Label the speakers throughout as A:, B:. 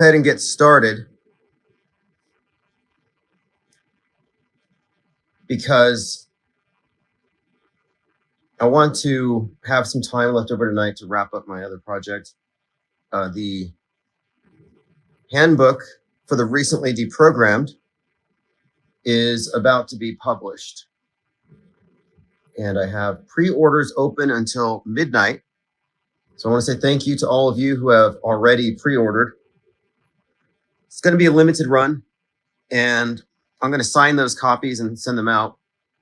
A: ahead and get started because I want to have some time left over tonight to wrap up my other project. The handbook for the recently deprogrammed is about to be published. And I have pre-orders open until midnight. So I want to say thank you to all of you who have already pre-ordered. It's going to be a limited run, and I'm going to sign those copies and send them out.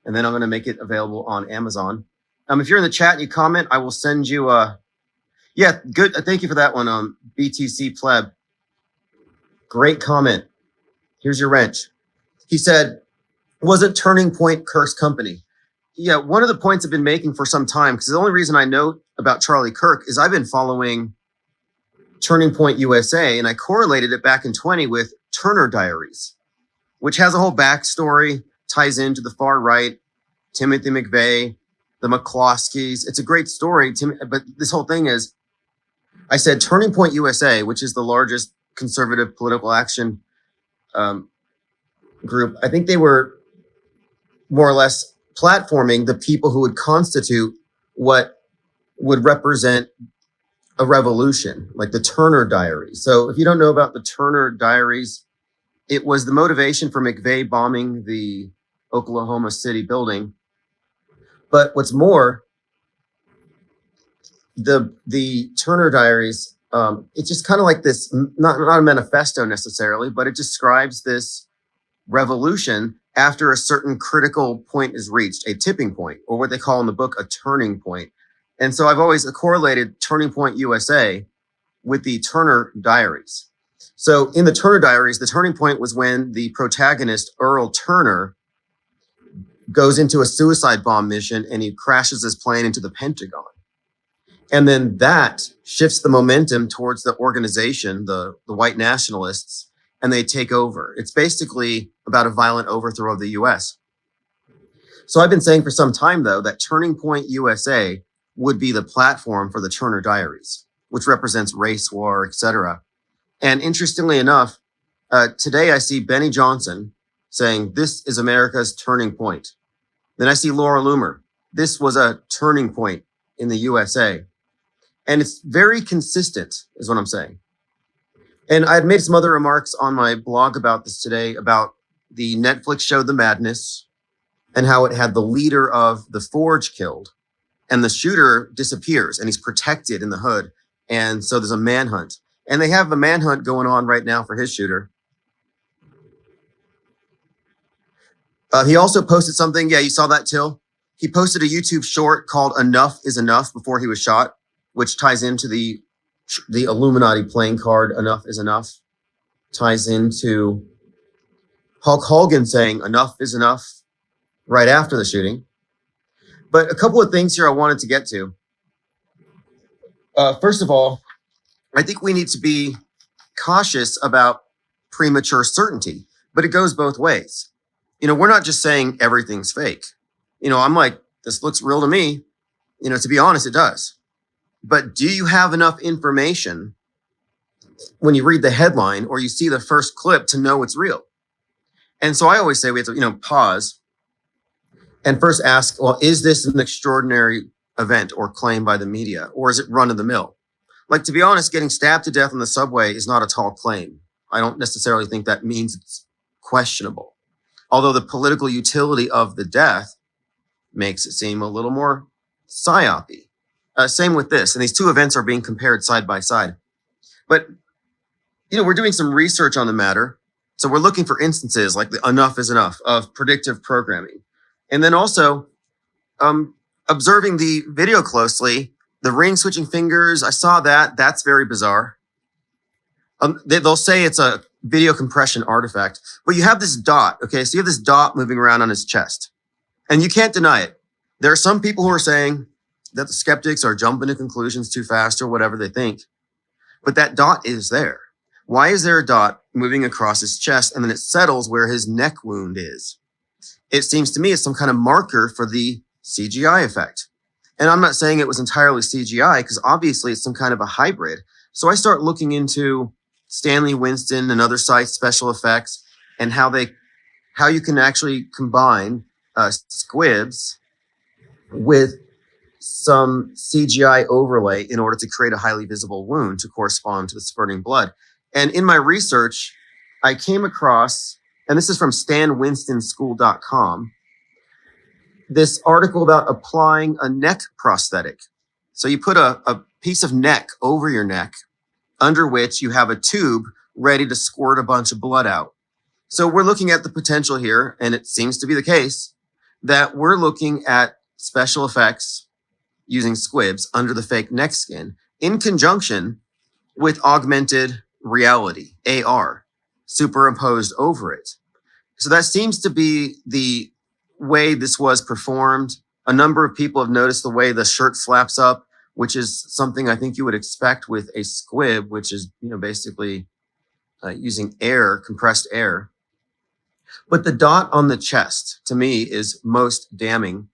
A: And then I'm going to make it available on Amazon. If you're in the chat and you comment, I will send you yeah, good. Thank you for that one, BTC Pleb. Great comment. Here's your wrench. He said, wasn't Turning Point Kirk's company? Yeah, one of the points I've been making for some time, because the only reason I know about Charlie Kirk is I've been following Turning Point USA, and I correlated it back in 20 with Turner Diaries, which has a whole backstory, ties into the far right, Timothy McVeigh, the McCloskeys. It's a great story, but this whole thing is, I said Turning Point USA, which is the largest conservative political action group. I think they were more or less platforming the people who would constitute what would represent a revolution, like the Turner Diaries. So if you don't know about the Turner Diaries, it was the motivation for McVeigh bombing the Oklahoma City building. But what's more, the Turner Diaries, it's just kind of like this, not a manifesto necessarily, but it describes this revolution after a certain critical point is reached, a tipping point, or what they call in the book a turning point. And so I've always correlated Turning Point USA with the Turner Diaries. So in the Turner Diaries, the turning point was when the protagonist, Earl Turner, goes into a suicide bomb mission and he crashes his plane into the Pentagon. And then that shifts the momentum towards the organization, the white nationalists, and they take over. It's basically about a violent overthrow of the US. So I've been saying for some time, though, that Turning Point USA would be the platform for the Turner Diaries, which represents race war, etc. And interestingly enough, today I see Benny Johnson saying, this is America's turning point. Then I see Laura Loomer. This was a turning point in the USA. And it's very consistent, is what I'm saying. And I had made some other remarks on my blog about this today, about the Netflix show The Madness and how it had the leader of the Forge killed. And the shooter disappears and he's protected in the hood. And so there's a manhunt. And they have a manhunt going on right now for his shooter. He also posted something. Yeah, you saw that, Till. He posted a YouTube short called Enough is Enough before he was shot, which ties into the Illuminati playing card, Enough is Enough. Ties into Hulk Hogan saying enough is enough right after the shooting. But a couple of things here I wanted to get to. First of all, I think we need to be cautious about premature certainty, but it goes both ways. We're not just saying everything's fake. I'm like, this looks real to me. To be honest, it does. But do you have enough information when you read the headline or you see the first clip to know it's real? And so I always say we have to, pause and first ask, well, is this an extraordinary event or claim by the media, or is it run of the mill? Like, to be honest, getting stabbed to death on the subway is not a tall claim. I don't necessarily think that means it's questionable. Although the political utility of the death makes it seem a little more psyopy. Same with this. And these two events are being compared side by side. But, we're doing some research on the matter. So we're looking for instances like the enough is enough of predictive programming. And then also observing the video closely, the ring switching fingers. I saw that. That's very bizarre. They'll say it's a video compression artifact, but you have this dot. Okay, so you have this dot moving around on his chest, and you can't deny it. There are some people who are saying that the skeptics are jumping to conclusions too fast or whatever they think, but that dot is there. Why is there a dot moving across his chest and then it settles where his neck wound is? It seems to me it's some kind of marker for the CGI effect. And I'm not saying it was entirely CGI because obviously it's some kind of a hybrid. So I start looking into Stanley Winston and other sites, special effects, and how you can actually combine squibs with some CGI overlay in order to create a highly visible wound to correspond to the spurting blood. And in my research, I came across, and this is from stanwinstonschool.com, this article about applying a neck prosthetic. So you put a piece of neck over your neck, under which you have a tube ready to squirt a bunch of blood out. So we're looking at the potential here, and it seems to be the case, that we're looking at special effects using squibs under the fake neck skin in conjunction with augmented reality, AR, superimposed over it. So that seems to be the way this was performed. A number of people have noticed the way the shirt flaps up, which is something I think you would expect with a squib, which is, basically using air, compressed air. But the dot on the chest, to me, is most damning.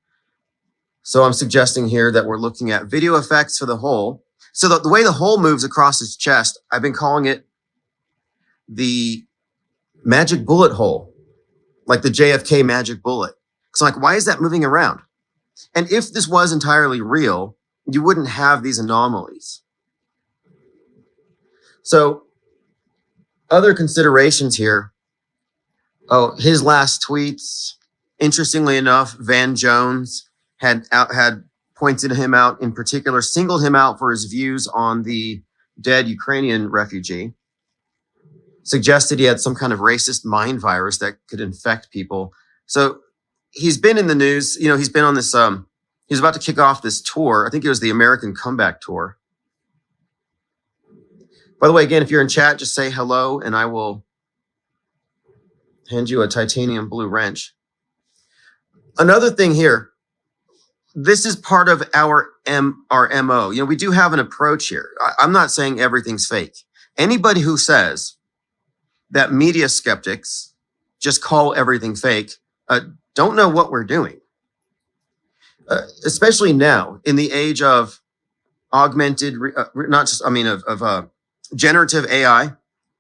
A: So I'm suggesting here that we're looking at video effects for the hole. So the way the hole moves across his chest, I've been calling it the magic bullet hole, like the JFK magic bullet. So like, why is that moving around? And if this was entirely real, you wouldn't have these anomalies. So other considerations here. Oh, his last tweets. Interestingly enough, Van Jones had pointed him out in particular, singled him out for his views on the dead Ukrainian refugee, suggested he had some kind of racist mind virus that could infect people. So he's been in the news. He's been on this, he's about to kick off this tour. I think it was the American Comeback Tour. By the way, again, if you're in chat, just say hello and I will hand you a titanium blue wrench. Another thing here, this is part of our MO. We do have an approach here. I'm not saying everything's fake. Anybody who says that media skeptics just call everything fake don't know what we're doing. Especially now in the age of augmented, generative AI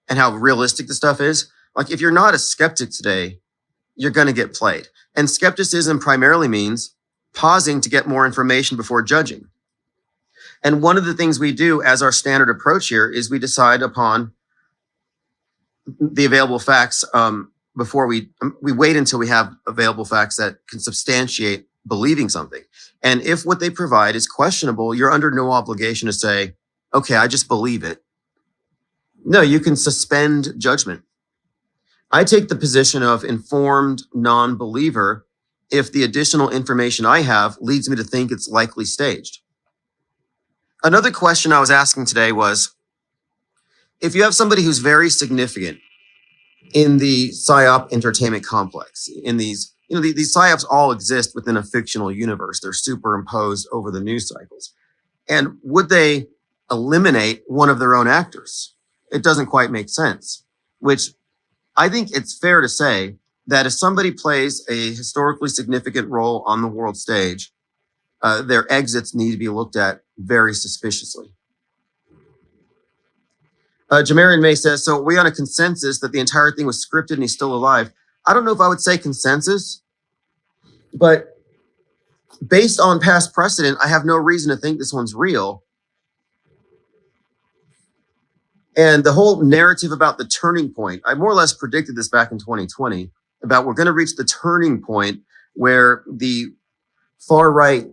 A: and how realistic the stuff is. Like if you're not a skeptic today, you're going to get played. And skepticism primarily means pausing to get more information before judging. And one of the things we do as our standard approach here is we decide upon the available facts before we wait until we have available facts that can substantiate believing something. And if what they provide is questionable, you're under no obligation to say, okay, I just believe it. No, you can suspend judgment. I take the position of informed non-believer if the additional information I have leads me to think it's likely staged. Another question I was asking today was, if you have somebody who's very significant in the PSYOP entertainment complex, in these PSYOPs all exist within a fictional universe. They're superimposed over the news cycles. And would they eliminate one of their own actors? It doesn't quite make sense, which I think it's fair to say that if somebody plays a historically significant role on the world stage, their exits need to be looked at very suspiciously. Jamarian May says, so are we on a consensus that the entire thing was scripted and he's still alive? I don't know if I would say consensus, but based on past precedent, I have no reason to think this one's real. And the whole narrative about the turning point, I more or less predicted this back in 2020, about we're going to reach the turning point where the far right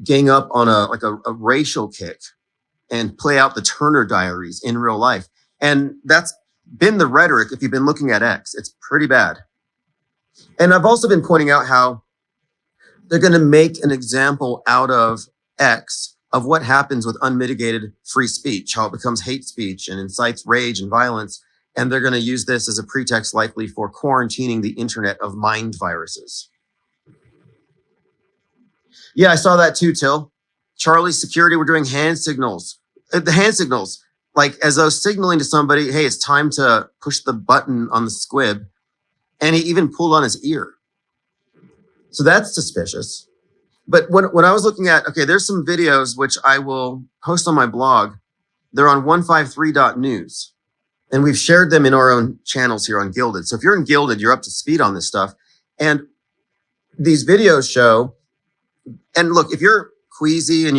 A: gang up on a racial kick and play out the Turner Diaries in real life. And that's been the rhetoric if you've been looking at X. It's pretty bad. And I've also been pointing out how they're going to make an example out of X of what happens with unmitigated free speech, how it becomes hate speech and incites rage and violence. And they're going to use this as a pretext likely for quarantining the internet of mind viruses. Yeah, I saw that too, Till. Charlie's security were doing hand signals. The hand signals, like as though signaling to somebody, hey, it's time to push the button on the squib. And he even pulled on his ear. So that's suspicious. But when I was looking at, okay, there's some videos which I will post on my blog. They're on 153.news. And we've shared them in our own channels here on Gilded. So if you're in Gilded, you're up to speed on this stuff. And these videos show, and look, if you're queasy and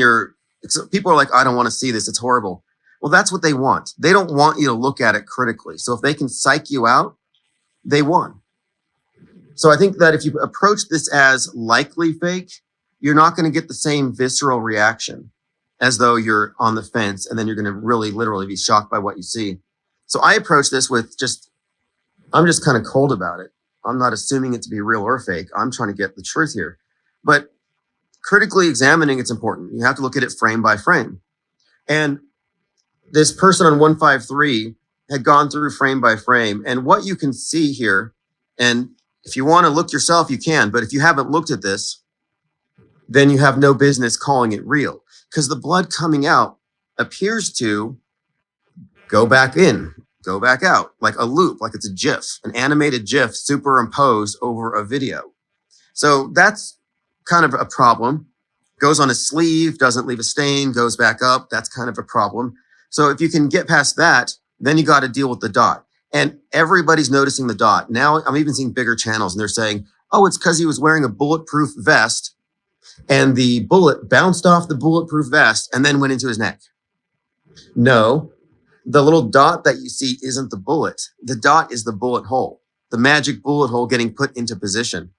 A: people are like, I don't want to see this, it's horrible. Well, that's what they want. They don't want you to look at it critically. So if they can psych you out, they won. So I think that if you approach this as likely fake, you're not going to get the same visceral reaction as though you're on the fence, and then you're going to really literally be shocked by what you see. So I approach this with I'm just kind of cold about it. I'm not assuming it to be real or fake. I'm trying to get the truth here. But critically examining, it's important. You have to look at it frame by frame. And this person on 153 had gone through frame by frame. And what you can see here, and if you want to look yourself, you can. But if you haven't looked at this, then you have no business calling it real, because the blood coming out appears to go back in, go back out, like a loop, like it's a GIF, an animated GIF superimposed over a video. So that's kind of a problem. Goes on a sleeve, doesn't leave a stain, goes back up. That's kind of a problem. So if you can get past that, then you got to deal with the dot. And everybody's noticing the dot. Now I'm even seeing bigger channels and they're saying, oh, it's because he was wearing a bulletproof vest and the bullet bounced off the bulletproof vest and then went into his neck. No, the little dot that you see isn't the bullet. The dot is the bullet hole, the magic bullet hole getting put into position.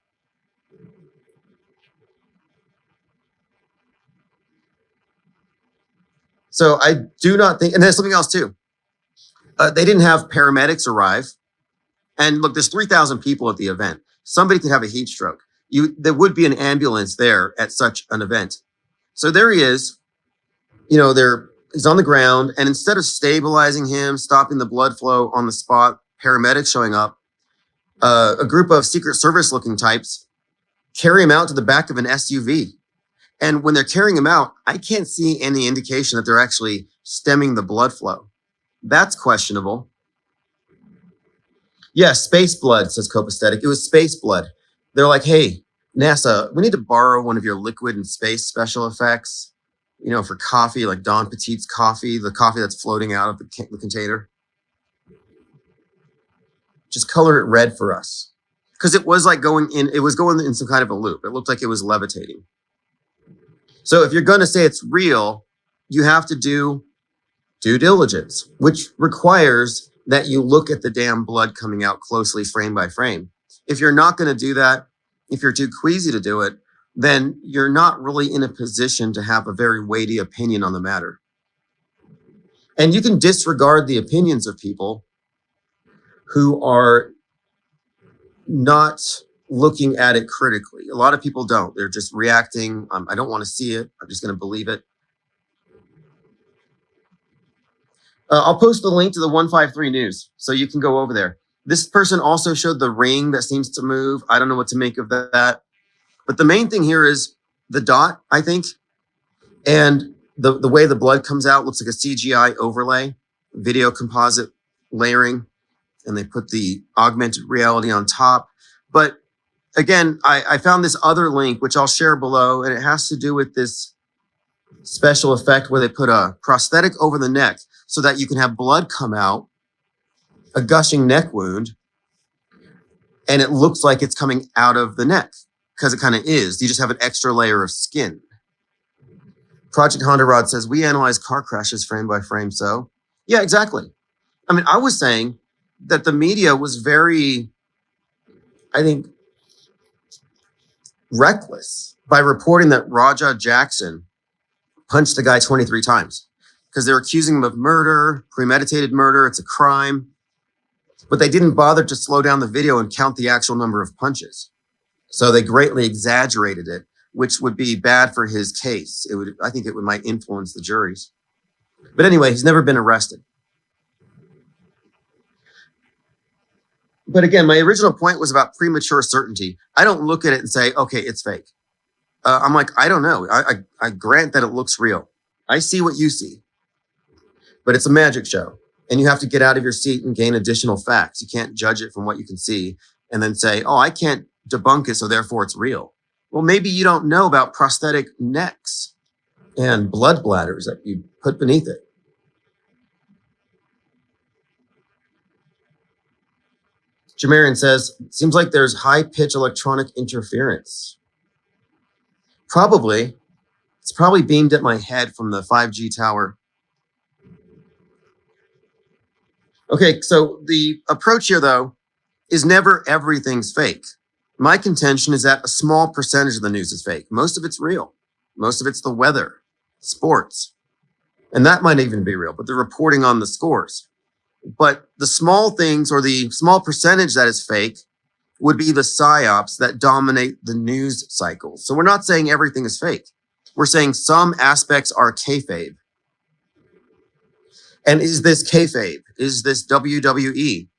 A: So I do not think, and there's something else too. They didn't have paramedics arrive. And look, there's 3,000 people at the event. Somebody could have a heat stroke. There would be an ambulance there at such an event. So there he is, he's on the ground, and instead of stabilizing him, stopping the blood flow on the spot, paramedics showing up, a group of Secret Service looking types carry him out to the back of an SUV. And when they're carrying him out, I can't see any indication that they're actually stemming the blood flow. That's questionable. Yeah, space blood, says Copacetic. It was space blood. They're like, hey, NASA, we need to borrow one of your liquid and space special effects, for coffee, like Don Petit's coffee, the coffee that's floating out of the container. Just color it red for us. Because it was like going in some kind of a loop. It looked like it was levitating. So if you're going to say it's real, you have to do due diligence, which requires that you look at the damn blood coming out closely frame by frame. If you're not going to do that, if you're too queasy to do it, then you're not really in a position to have a very weighty opinion on the matter. And you can disregard the opinions of people who are not looking at it critically. A lot of people don't. They're just reacting. I don't want to see it. I'm just going to believe it. I'll post the link to the 153 News so you can go over there. This person also showed the ring that seems to move. I don't know what to make of that. But the main thing here is the dot, I think. And the way the blood comes out looks like a CGI overlay, video composite layering. And they put the augmented reality on top. But again, I found this other link, which I'll share below. And it has to do with this special effect where they put a prosthetic over the neck so that you can have blood come out, a gushing neck wound, and it looks like it's coming out of the neck because it kind of is. You just have an extra layer of skin. Project Honda Rod says, we analyze car crashes frame by frame. So yeah, exactly. I mean, I was saying that the media was very, I think, reckless by reporting that Raja Jackson punched the guy 23 times. Because they're accusing him of murder, premeditated murder. It's a crime. But they didn't bother to slow down the video and count the actual number of punches. So they greatly exaggerated it, which would be bad for his case. I think it might influence the juries. But anyway, he's never been arrested. But again, my original point was about premature certainty. I don't look at it and say, okay, it's fake. I'm like, I don't know. I grant that it looks real. I see what you see. But it's a magic show, and you have to get out of your seat and gain additional facts. You can't judge it from what you can see and then say, oh, I can't debunk it, so therefore it's real. Well, maybe you don't know about prosthetic necks and blood bladders that you put beneath it. Jamarian says, seems like there's high-pitch electronic interference. Probably. It's probably beamed at my head from the 5G tower. Okay, so the approach here, though, is never everything's fake. My contention is that a small percentage of the news is fake. Most of it's real. Most of it's the weather, sports, and that might even be real, but they're reporting on the scores. But the small things or the small percentage that is fake would be the psyops that dominate the news cycle. So we're not saying everything is fake. We're saying some aspects are kayfabe. And is this kayfabe? Is this WWE?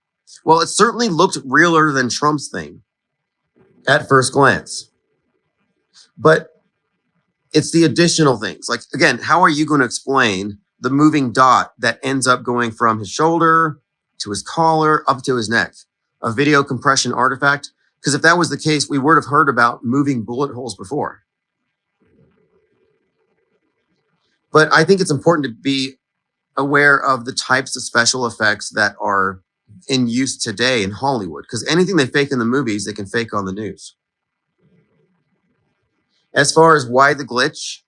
A: Well, it certainly looked realer than Trump's thing at first glance. But it's the additional things. Like, again, how are you going to explain the moving dot that ends up going from his shoulder to his collar up to his neck? A video compression artifact? Because if that was the case, we would have heard about moving bullet holes before. But I think it's important to be aware of the types of special effects that are in use today in Hollywood, because anything they fake in the movies, they can fake on the news. As far as why the glitch,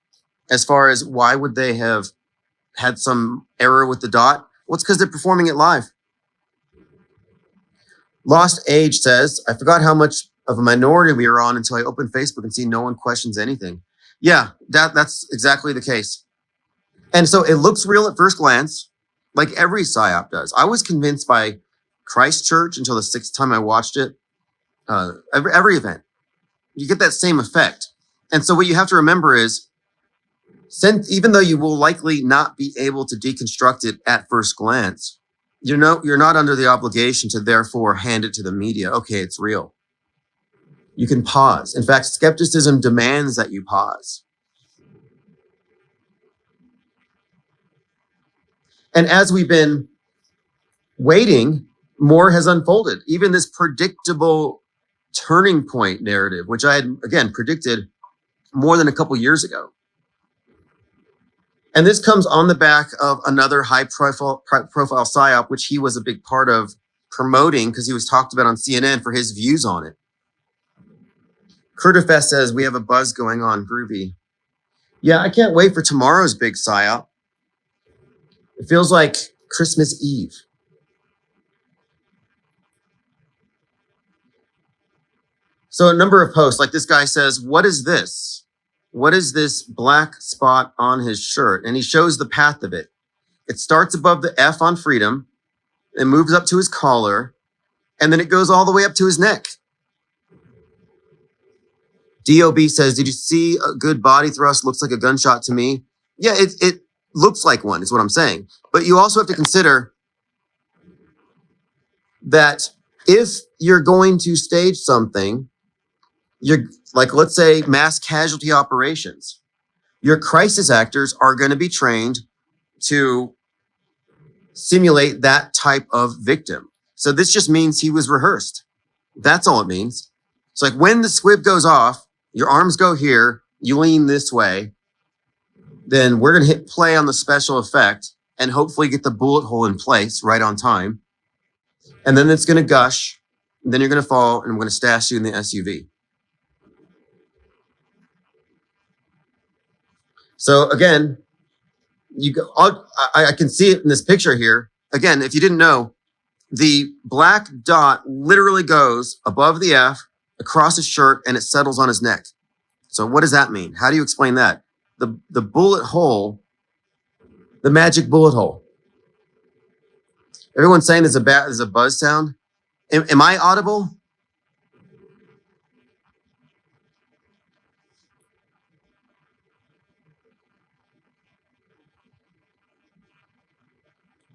A: as far as why would they have had some error with the dot, well, it's because they're performing it live. Lost Age says, I forgot how much of a minority we are on until I open Facebook and see no one questions anything. Yeah, that's exactly the case. And so it looks real at first glance, like every PSYOP does. I was convinced by Christchurch until the sixth time I watched it. Every event, you get that same effect. And so what you have to remember is, even though you will likely not be able to deconstruct it at first glance, you're not under the obligation to therefore hand it to the media. Okay, it's real. You can pause. In fact, skepticism demands that you pause. And as we've been waiting, more has unfolded. Even this predictable turning point narrative, which I had, again, predicted more than a couple years ago. And this comes on the back of another high-profile PSYOP, which he was a big part of promoting because he was talked about on CNN for his views on it. Curtifest says, we have a buzz going on, groovy. Yeah, I can't wait for tomorrow's big PSYOP. It feels like Christmas Eve. So a number of posts, like this guy says, what is this? What is this black spot on his shirt? And he shows the path of it. It starts above the F on freedom, it moves up to his collar, and then it goes all the way up to his neck. DOB says, did you see a good body thrust? Looks like a gunshot to me. Yeah, it looks like one, is what I'm saying. But you also have to consider that if you're going to stage something, you're like, let's say, mass casualty operations, your crisis actors are going to be trained to simulate that type of victim. So this just means he was rehearsed. That's all it means. It's like when the squib goes off, your arms go here, you lean this way, then we're going to hit play on the special effect and hopefully get the bullet hole in place right on time. And then it's going to gush, and then you're going to fall, and we're going to stash you in the SUV. So again, I can see it in this picture here. Again, if you didn't know, the black dot literally goes above the F, across his shirt, and it settles on his neck. So what does that mean? How do you explain that? The bullet hole, the magic bullet hole. Everyone's saying there's a buzz sound. Am I audible?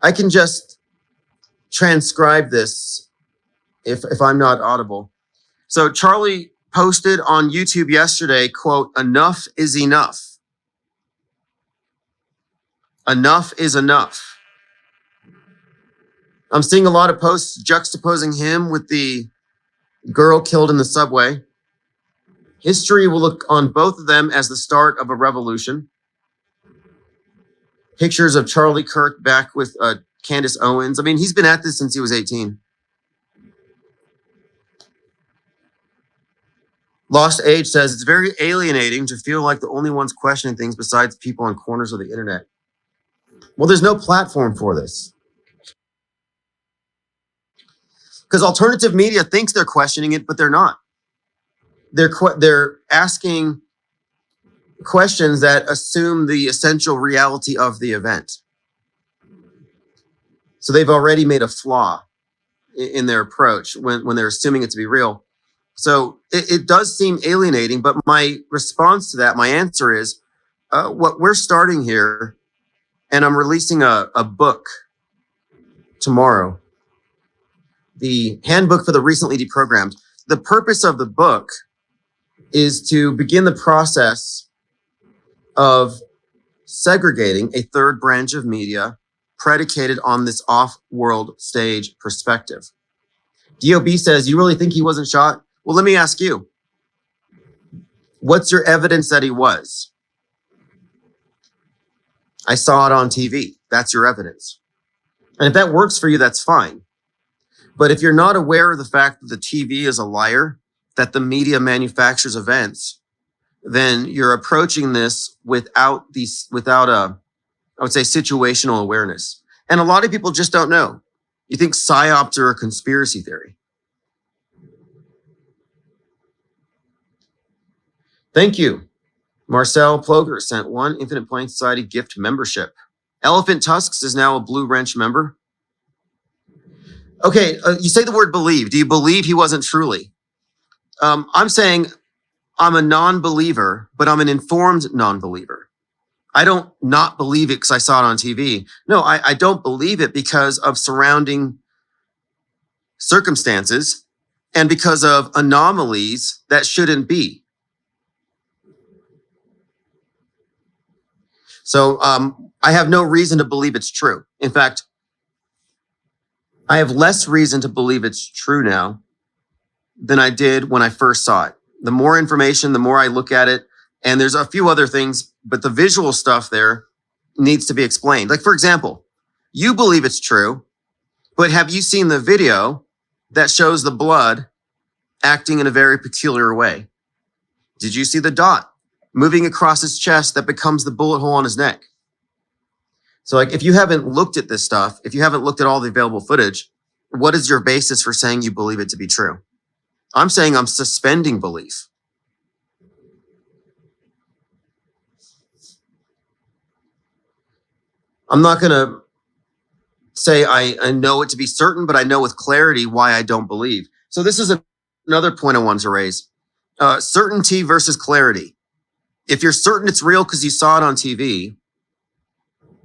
A: I can just transcribe this if I'm not audible. So Charlie posted on YouTube yesterday, quote, enough is enough. Enough is enough. I'm seeing a lot of posts juxtaposing him with the girl killed in the subway. History will look on both of them as the start of a revolution. Pictures of Charlie Kirk back with Candace Owens. I mean, he's been at this since he was 18. Lost Age says it's very alienating to feel like the only ones questioning things besides people on corners of the internet. Well, there's no platform for this. Because alternative media thinks they're questioning it, but they're not. They're asking questions that assume the essential reality of the event. So they've already made a flaw in their approach when they're assuming it to be real. So it does seem alienating, but my response to that, my answer is, what we're starting here, and I'm releasing a book tomorrow, the Handbook for the Recently Deprogrammed. The purpose of the book is to begin the process of segregating a third branch of media predicated on this off-world stage perspective. DOB says, you really think he wasn't shot? Well, let me ask you, what's your evidence that he was? I saw it on TV. That's your evidence. And if that works for you, that's fine. But if you're not aware of the fact that the TV is a liar, that the media manufactures events, then you're approaching this without a, I would say, situational awareness. And a lot of people just don't know. You think psyops are a conspiracy theory. Thank you. Marcel Ploger sent one Infinite Plane Society gift membership. Elephant Tusks is now a Blue Wrench member. Okay, you say the word believe. Do you believe he wasn't truly? I'm saying I'm a non-believer, but I'm an informed non-believer. I don't not believe it because I saw it on TV. No, I don't believe it because of surrounding circumstances and because of anomalies that shouldn't be. So I have no reason to believe it's true. In fact, I have less reason to believe it's true now than I did when I first saw it. The more information, the more I look at it, and there's a few other things, but the visual stuff there needs to be explained. Like, for example, you believe it's true, but have you seen the video that shows the blood acting in a very peculiar way? Did you see the dot moving across his chest that becomes the bullet hole on his neck? So, like, if you haven't looked at this stuff, if you haven't looked at all the available footage, what is your basis for saying you believe it to be true? I'm saying I'm suspending belief. I'm not going to say I know it to be certain, but I know with clarity why I don't believe. So this is another point I wanted to raise. Certainty versus clarity. If you're certain it's real because you saw it on TV,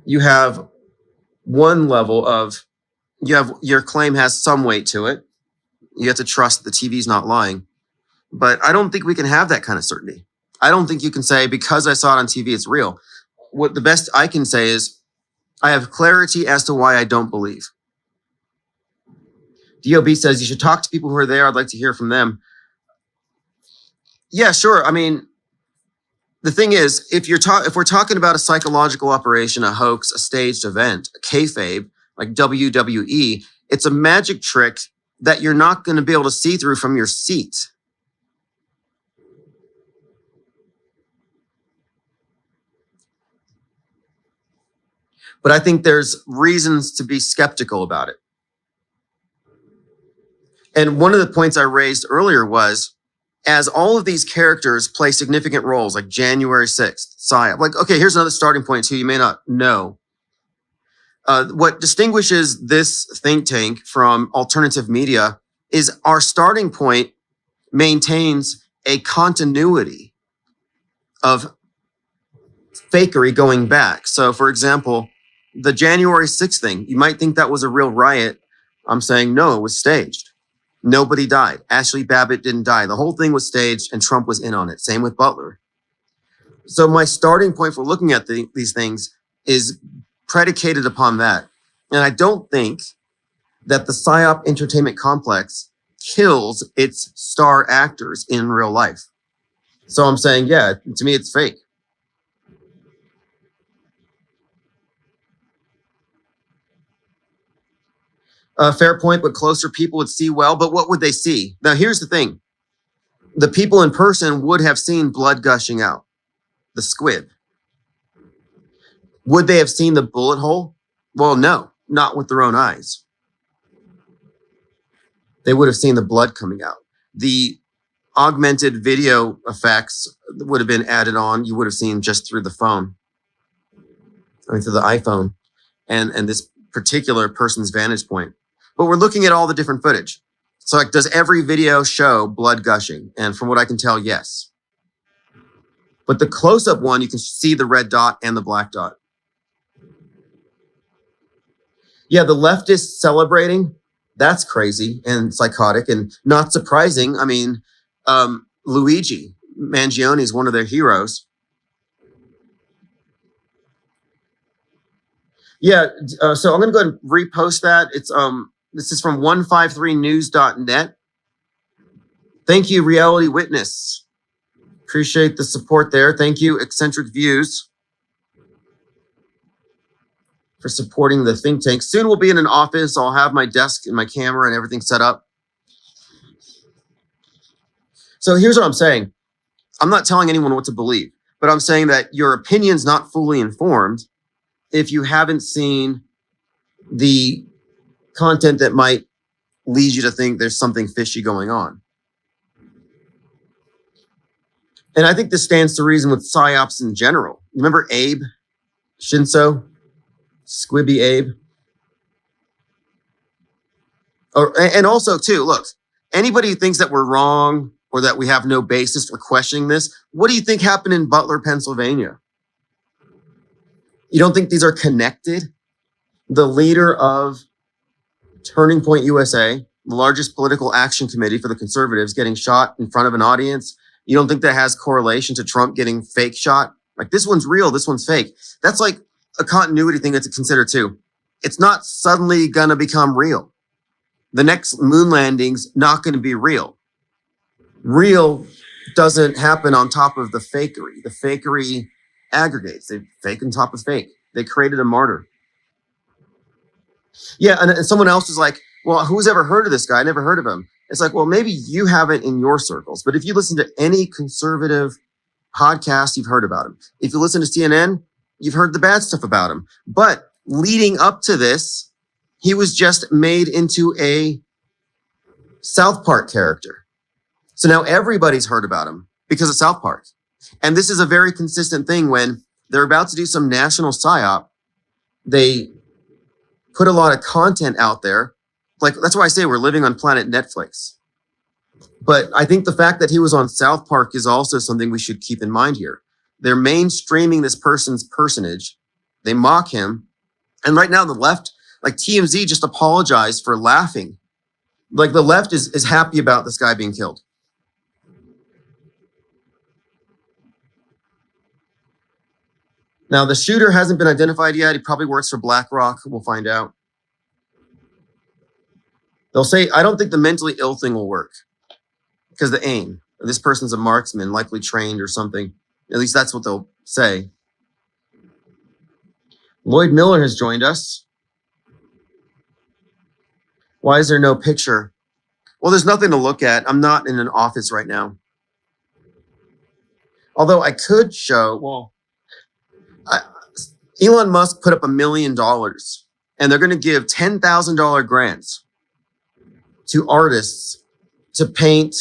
A: you have one level of, your claim has some weight to it. You have to trust the TV's not lying. But I don't think we can have that kind of certainty. I don't think you can say, because I saw it on TV, it's real. What the best I can say is, I have clarity as to why I don't believe. DOB says you should talk to people who are there. I'd like to hear from them. Yeah, sure. I mean, the thing is, if we're talking about a psychological operation, a hoax, a staged event, a kayfabe, like WWE, it's a magic trick that you're not going to be able to see through from your seat. But I think there's reasons to be skeptical about it. And one of the points I raised earlier was, as all of these characters play significant roles, like January 6th, PSYOP, like, okay, here's another starting point too, you may not know. What distinguishes this think tank from alternative media is our starting point maintains a continuity of fakery going back. So, for example, the January 6th thing, you might think that was a real riot. I'm saying, no, it was staged. Nobody died. Ashley Babbitt didn't die. The whole thing was staged and Trump was in on it. Same with Butler. So my starting point for looking at these things is predicated upon that. And I don't think that the PSYOP entertainment complex kills its star actors in real life. So I'm saying, yeah, to me, it's fake. Fair point, but closer people would see well. But what would they see? Now, here's the thing. the people in person would have seen blood gushing out, the squib. Would they have seen the bullet hole? Well, no, not with their own eyes. They would have seen the blood coming out. The augmented video effects would have been added on. You would have seen just through the phone, through the iPhone, and this particular person's vantage point. But we're looking at all the different footage. So like, does every video show blood gushing? And from what I can tell, yes. But the close-up one, you can see the red dot and the black dot. Yeah, the leftists celebrating, that's crazy and psychotic and not surprising. I mean, Luigi Mangione is one of their heroes. Yeah, so I'm going to go ahead and repost that. It's this is from 153news.net. Thank you, Reality Witness. Appreciate the support there. Thank you, Eccentric Views, for supporting the think tank. Soon we'll be in an office. I'll have my desk and my camera and everything set up. So here's what I'm saying. I'm not telling anyone what to believe, but I'm saying that your opinion's not fully informed if you haven't seen the content that might lead you to think there's something fishy going on. And I think this stands to reason with PSYOPs in general. Remember Abe Shinso? Squibby Abe? And also, too, look, anybody who thinks that we're wrong or that we have no basis for questioning this, what do you think happened in Butler, Pennsylvania? You don't think these are connected? The leader of Turning Point USA, the largest political action committee for the conservatives, getting shot in front of an audience. You don't think that has correlation to Trump getting fake shot? Like, this one's real, this one's fake. That's like a continuity thing to consider too. It's not suddenly going to become real. The next moon landing's not going to be real. Real doesn't happen on top of the fakery. The fakery aggregates. They fake on top of fake. They created a martyr. Yeah, and someone else is like, well, who's ever heard of this guy? I never heard of him. It's like, well, maybe you haven't in your circles, but if you listen to any conservative podcast, you've heard about him. If you listen to CNN, you've heard the bad stuff about him. But leading up to this, he was just made into a South Park character. So now everybody's heard about him because of South Park. And this is a very consistent thing when they're about to do some national psyop. They put a lot of content out there. Like, that's why I say we're living on planet Netflix. But I think the fact that he was on South Park is also something we should keep in mind here. They're mainstreaming this person's personage. They mock him. And right now the left, like TMZ, just apologized for laughing. Like, the left is happy about this guy being killed. Now, the shooter hasn't been identified yet. He probably works for BlackRock. We'll find out. They'll say, I don't think the mentally ill thing will work because the aim. This person's a marksman, likely trained or something. At least that's what they'll say. Lloyd Miller has joined us. Why is there no picture? Well, there's nothing to look at. I'm not in an office right now. Although I could show, well, Elon Musk put up $1 million and they're going to give $10,000 grants to artists to paint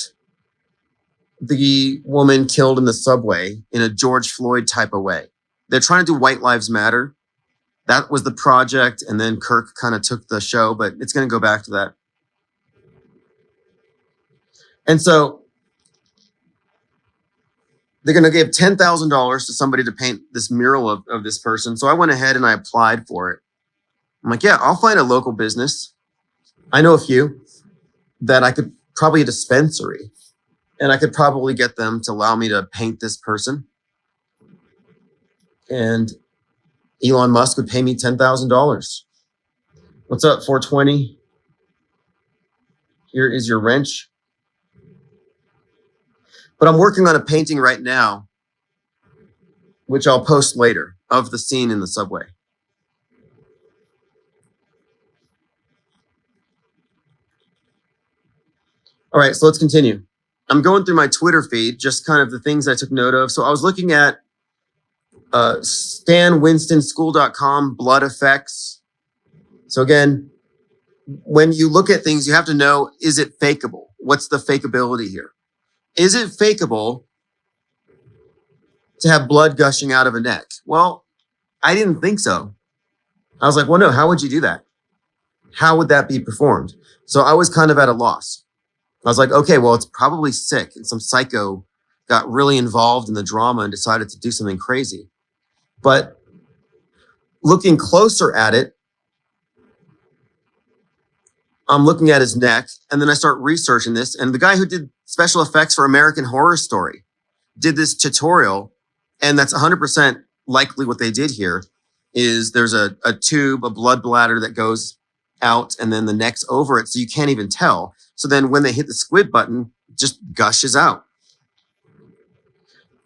A: the woman killed in the subway in a George Floyd type of way. They're trying to do White Lives Matter. That was the project. And then Kirk kind of took the show, but it's going to go back to that. And so they're going to give $10,000 to somebody to paint this mural of this person. So I went ahead and I applied for it. I'm like, yeah, I'll find a local business. I know a few that I could, probably a dispensary, and I could probably get them to allow me to paint this person. And Elon Musk would pay me $10,000. What's up, 420? Here is your wrench. But I'm working on a painting right now, which I'll post later, of the scene in the subway. All right, so let's continue. I'm going through my Twitter feed, just kind of the things I took note of. So I was looking at StanWinstonSchool.com, blood effects. So again, when you look at things, you have to know, is it fakeable? What's the fakeability here? Is it fakeable to have blood gushing out of a neck? Well, I didn't think so. I was like, well, no, how would you do that? How would that be performed? So I was kind of at a loss. I was like, okay, well, it's probably sick. And some psycho got really involved in the drama and decided to do something crazy. But looking closer at it, I'm looking at his neck, and then I start researching this. And the guy who did special effects for American Horror Story did this tutorial, and that's 100% likely what they did here. Is there's a tube, a blood bladder that goes out, and then the neck's over it, so you can't even tell. So then when they hit the squib button, it just gushes out.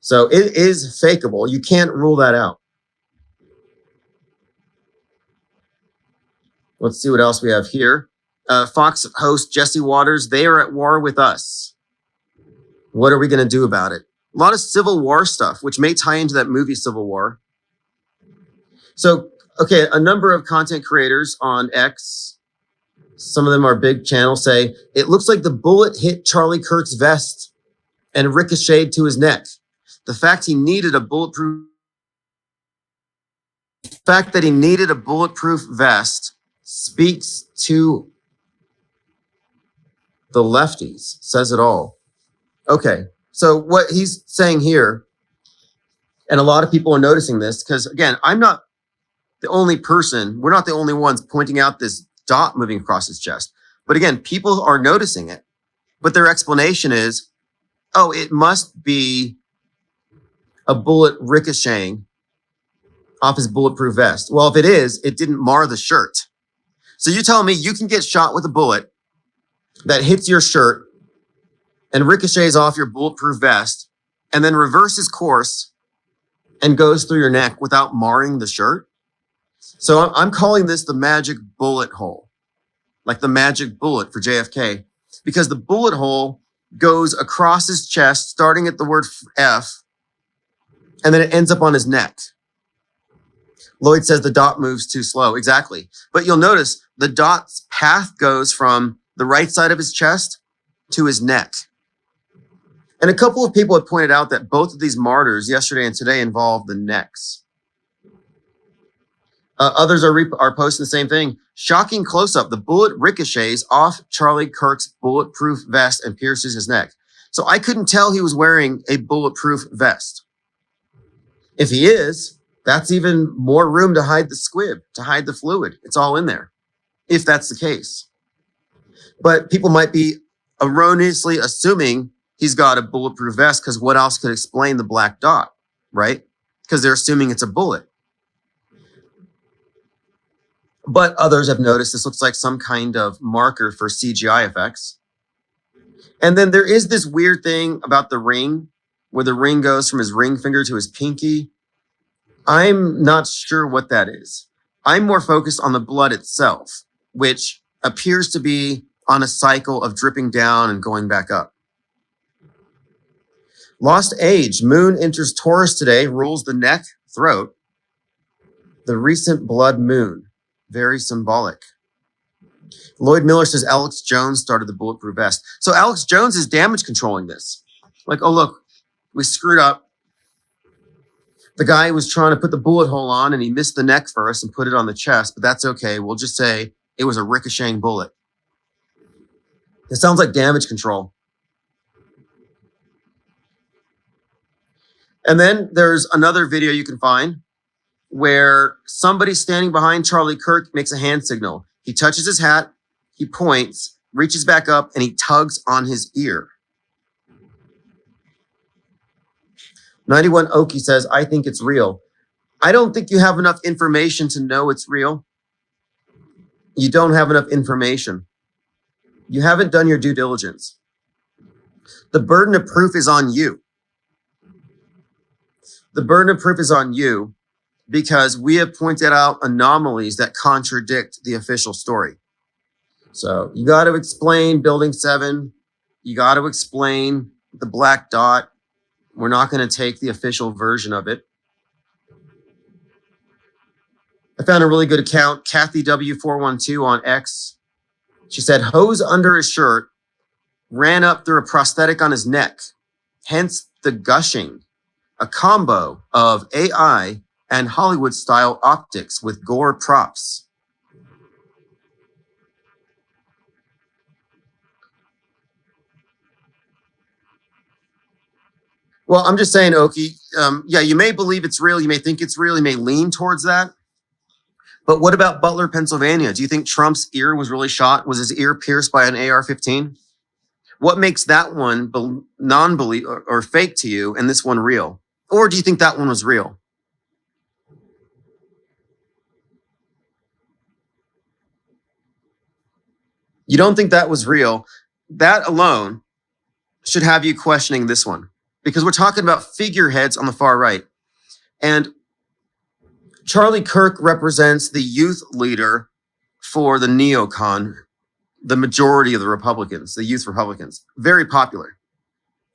A: So it is fakeable. You can't rule that out. Let's see what else we have here. Fox host Jesse Waters, they are at war with us. What are we going to do about it? A lot of Civil War stuff, which may tie into that movie Civil War. So, okay, a number of content creators on X, some of them are big channels, say, it looks like the bullet hit Charlie Kirk's vest and ricocheted to his neck. The fact that he needed a bulletproof vest speaks to the lefties, says it all. Okay, so what he's saying here, and a lot of people are noticing this, because again, I'm not the only person, we're not the only ones pointing out this dot moving across his chest. But again, people are noticing it, but their explanation is, oh, it must be a bullet ricocheting off his bulletproof vest. Well, if it is, it didn't mar the shirt. So you tell me you can get shot with a bullet that hits your shirt and ricochets off your bulletproof vest and then reverses course and goes through your neck without marring the shirt? So I'm calling this the magic bullet hole, like the magic bullet for JFK, because the bullet hole goes across his chest, starting at the word F, and then it ends up on his neck. Lloyd says the dot moves too slow. Exactly. But you'll notice the dot's path goes from the right side of his chest to his neck. And a couple of people have pointed out that both of these martyrs yesterday and today involve the necks. Others are posting the same thing. Shocking close-up. The bullet ricochets off Charlie Kirk's bulletproof vest and pierces his neck. So I couldn't tell he was wearing a bulletproof vest. If he is, that's even more room to hide the squib, to hide the fluid. It's all in there, if that's the case. But people might be erroneously assuming he's got a bulletproof vest, because what else could explain the black dot, right? Because they're assuming it's a bullet. But others have noticed this looks like some kind of marker for CGI effects. And then there is this weird thing about the ring, where the ring goes from his ring finger to his pinky. I'm not sure what that is. I'm more focused on the blood itself, which appears to be on a cycle of dripping down and going back up. Lost age. Moon enters Taurus today, rules the neck, throat. The recent blood moon. Very symbolic. Lloyd Miller says Alex Jones started the bulletproof vest. So Alex Jones is damage controlling this. Like, oh, look, we screwed up. The guy was trying to put the bullet hole on and he missed the neck first and put it on the chest, but that's okay. We'll just say it was a ricocheting bullet. It sounds like damage control. And then there's another video you can find where somebody standing behind Charlie Kirk makes a hand signal. He touches his hat, he points, reaches back up, and he tugs on his ear. 91 Okie says, I think it's real. I don't think you have enough information to know it's real. You don't have enough information. You haven't done your due diligence. The burden of proof is on you. The burden of proof is on you because we have pointed out anomalies that contradict the official story. So you got to explain Building 7. You got to explain the black dot. We're not going to take the official version of it. I found a really good account, Kathy W412 on X. She said, hose under his shirt, ran up through a prosthetic on his neck, hence the gushing, a combo of AI and Hollywood-style optics with gore props. Well, I'm just saying, Oki, yeah, you may believe it's real, you may think it's real, you may lean towards that. But what about Butler, Pennsylvania? Do you think Trump's ear was really shot? Was his ear pierced by an AR-15? What makes that one non-belief or fake to you and this one real? Or do you think that one was real? You don't think that was real? That alone should have you questioning this one, because we're talking about figureheads on the far right. And Charlie Kirk represents the youth leader for the neocon, the majority of the Republicans, the youth Republicans, very popular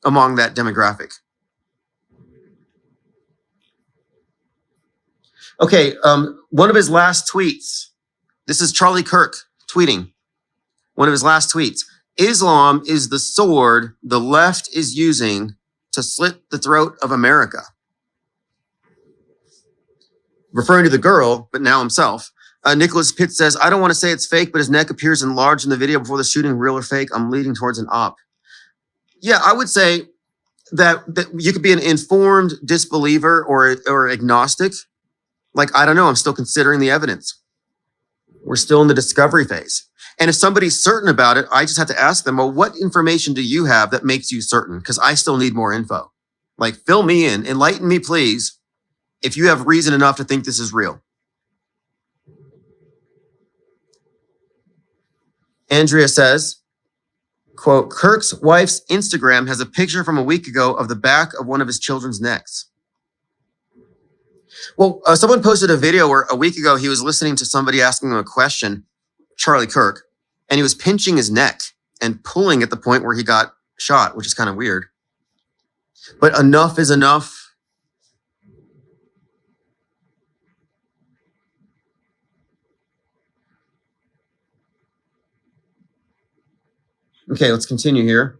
A: among that demographic. Okay, one of his last tweets, this is Charlie Kirk tweeting, one of his last tweets, Islam is the sword the left is using to slit the throat of America. Referring to the girl, but now himself. Nicholas Pitt says, I don't want to say it's fake, but his neck appears enlarged in the video before the shooting, real or fake. I'm leading towards an op. Yeah, I would say that you could be an informed disbeliever or agnostic. Like, I don't know, I'm still considering the evidence. We're still in the discovery phase. And if somebody's certain about it, I just have to ask them, well, what information do you have that makes you certain? Because I still need more info. Like, fill me in, enlighten me, please, if you have reason enough to think this is real. Andrea says, quote, Kirk's wife's Instagram has a picture from a week ago of the back of one of his children's necks. Well, someone posted a video where a week ago he was listening to somebody asking him a question, Charlie Kirk, and he was pinching his neck and pulling at the point where he got shot, which is kind of weird. But enough is enough. Okay, let's continue here.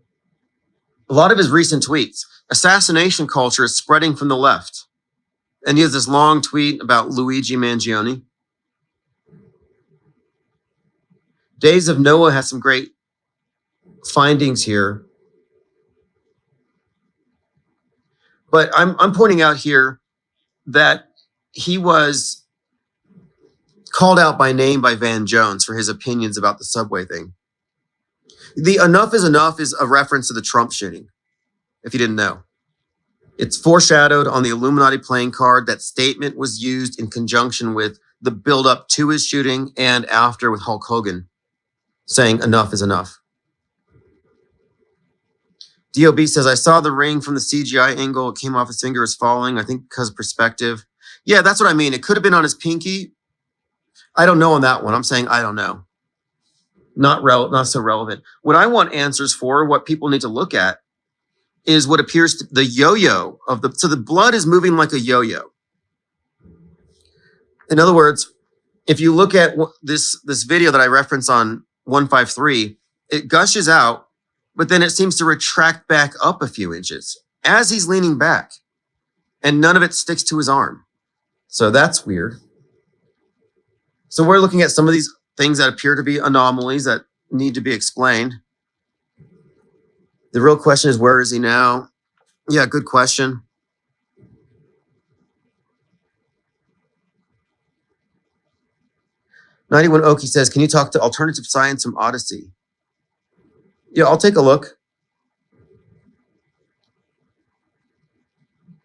A: A lot of his recent tweets, assassination culture is spreading from the left. And he has this long tweet about Luigi Mangione. Days of Noah has some great findings here. But I'm pointing out here that he was called out by name by Van Jones for his opinions about the subway thing. The enough is enough is a reference to the Trump shooting, if you didn't know. It's foreshadowed on the Illuminati playing card. That statement was used in conjunction with the build-up to his shooting and after with Hulk Hogan saying enough is enough. DOB says, I saw the ring from the CGI angle. It came off his finger as falling, I think because of perspective. Yeah, that's what I mean. It could have been on his pinky. I don't know on that one. I'm saying I don't know. Not so relevant. What I want answers for, what people need to look at, is what appears to the yo-yo of the, so the blood is moving like a yo-yo. In other words, if you look at this video that I reference on 153, it gushes out, but then it seems to retract back up a few inches as he's leaning back, and none of it sticks to his arm. So that's weird. So we're looking at some of these things that appear to be anomalies that need to be explained. The real question is, where is he now? Yeah, good question. '91 Oki says, can you talk to alternative science from Odyssey? Yeah, I'll take a look.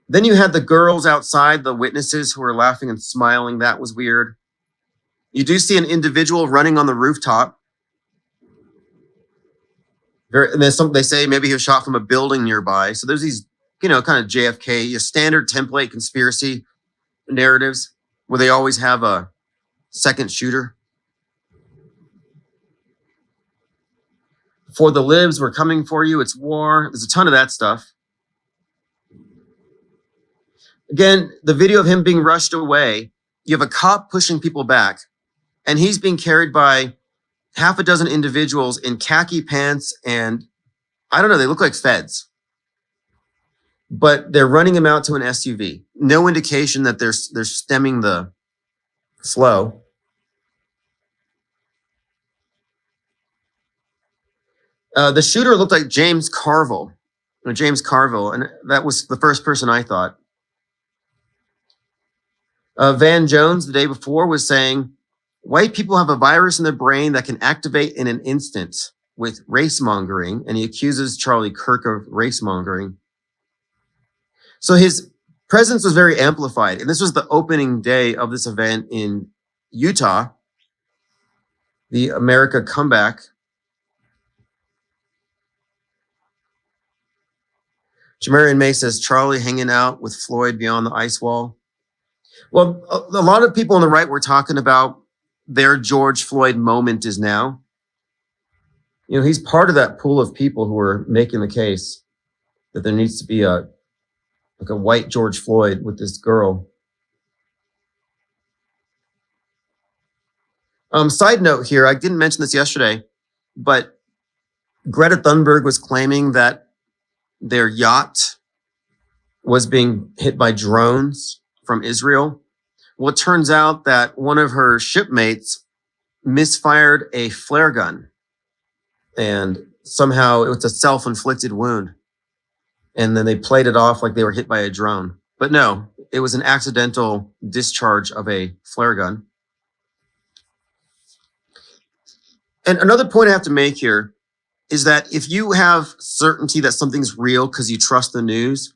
A: Then you had the girls outside, the witnesses who were laughing and smiling. That was weird. You do see an individual running on the rooftop. And there's they say maybe he was shot from a building nearby. So there's these, kind of JFK, standard template conspiracy narratives where they always have a second shooter. For the libs, we're coming for you. It's war. There's a ton of that stuff. Again, the video of him being rushed away, you have a cop pushing people back, and he's being carried by half a dozen individuals in khaki pants, and I don't know, they look like feds. But they're running him out to an SUV. No indication that they're stemming the flow. The shooter looked like James Carville, and that was the first person I thought. Van Jones, the day before, was saying, white people have a virus in their brain that can activate in an instant with race mongering, and he accuses Charlie Kirk of race mongering. So his presence was very amplified, and this was the opening day of this event in Utah, the America Comeback. Jamarian May says, Charlie hanging out with Floyd beyond the ice wall. Well, a lot of people on the right were talking about their George Floyd moment is now. You know, he's part of that pool of people who are making the case that there needs to be a white George Floyd with this girl. Side note here, I didn't mention this yesterday, but Greta Thunberg was claiming that their yacht was being hit by drones from Israel. Well, it turns out that one of her shipmates misfired a flare gun, and somehow it was a self-inflicted wound. And then they played it off like they were hit by a drone. But no, it was an accidental discharge of a flare gun. And another point I have to make here is that if you have certainty that something's real because you trust the news,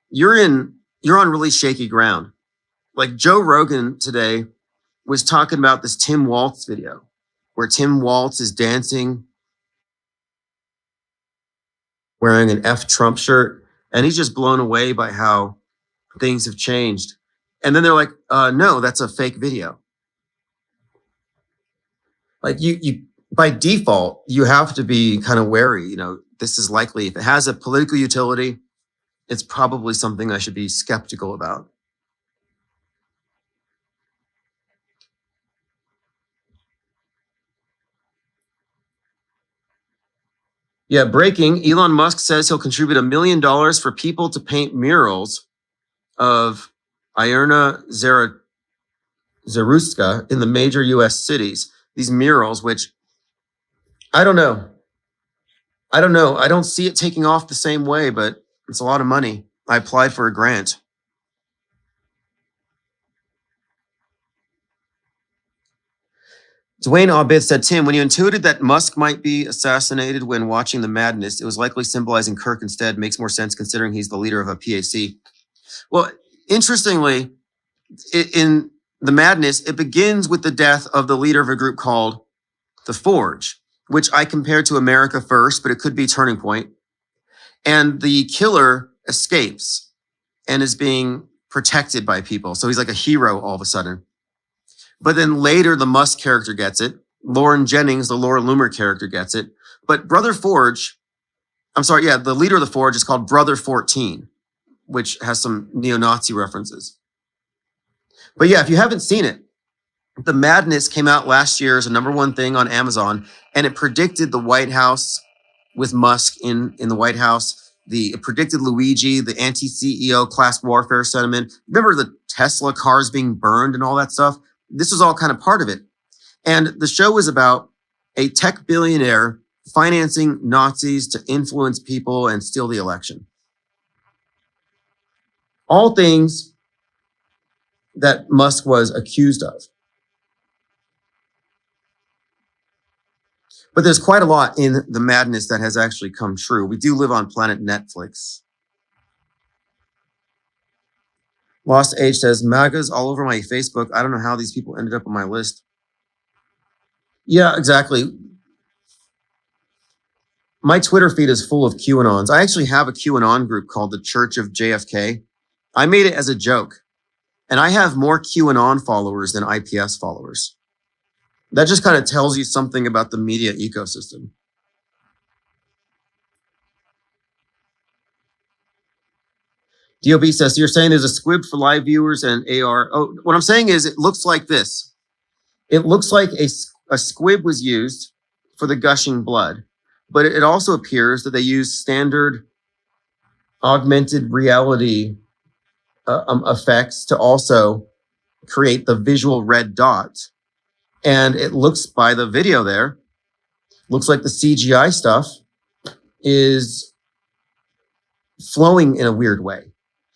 A: you're on really shaky ground. Like Joe Rogan today was talking about this Tim Waltz video where Tim Waltz is dancing wearing an F Trump shirt, and he's just blown away by how things have changed. And then they're like, no, that's a fake video. Like you by default, you have to be kind of wary. You know, this is likely, if it has a political utility, it's probably something I should be skeptical about. Yeah, breaking. Elon Musk says he'll contribute $1 million for people to paint murals of Ierna Zaruska in the major U.S. cities. These murals, which I don't know. I don't see it taking off the same way, but it's a lot of money. I applied for a grant. Dwayne Abid said, Tim, when you intuited that Musk might be assassinated when watching The Madness, it was likely symbolizing Kirk instead. Makes more sense considering he's the leader of a PAC. Well, interestingly, in The Madness, it begins with the death of the leader of a group called The Forge, which I compared to America First, but it could be Turning Point. And the killer escapes and is being protected by people. So he's like a hero all of a sudden. But then later, the Musk character gets it. Lauren Jennings, the Laura Loomer character, gets it. But the leader of the Forge is called Brother 14, which has some neo-Nazi references. But yeah, if you haven't seen it, The Madness came out last year as a #1 thing on Amazon, and it predicted the White House with Musk in the White House. It predicted Luigi, the anti-CEO class warfare sentiment. Remember the Tesla cars being burned and all that stuff? This was all kind of part of it. And the show was about a tech billionaire financing Nazis to influence people and steal the election. All things that Musk was accused of. But there's quite a lot in The Madness that has actually come true. We do live on planet Netflix. Lost Age says, MAGA's all over my Facebook. I don't know how these people ended up on my list. Yeah, exactly. My Twitter feed is full of QAnons. I actually have a QAnon group called the Church of JFK. I made it as a joke. And I have more QAnon followers than IPS followers. That just kind of tells you something about the media ecosystem. DOB says, so you're saying there's a squib for live viewers and AR. Oh, what I'm saying is it looks like this. It looks like a squib was used for the gushing blood, but it also appears that they use standard augmented reality effects to also create the visual red dot. And it looks, by the video there, looks like the CGI stuff is flowing in a weird way.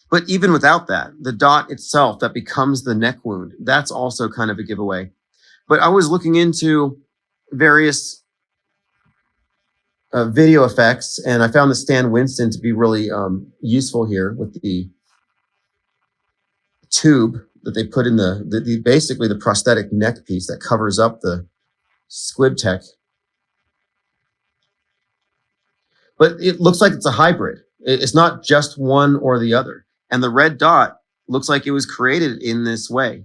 A: But even without that, the dot itself that becomes the neck wound, that's also kind of a giveaway. But I was looking into various video effects, and I found the Stan Winston to be really useful here with the tube that they put in the basically the prosthetic neck piece that covers up the squib tech. But it looks like it's a hybrid. It's not just one or the other. And the red dot looks like it was created in this way.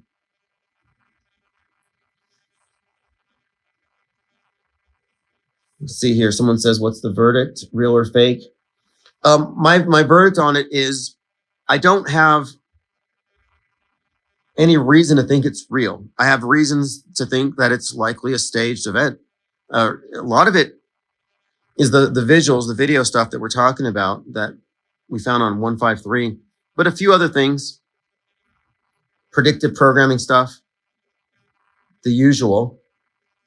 A: Let's see here. Someone says, what's the verdict? Real or fake? My verdict on it is I don't have any reason to think it's real. I have reasons to think that it's likely a staged event. A lot of it is the visuals, the video stuff that we're talking about that we found on 153, but a few other things, predictive programming stuff, the usual.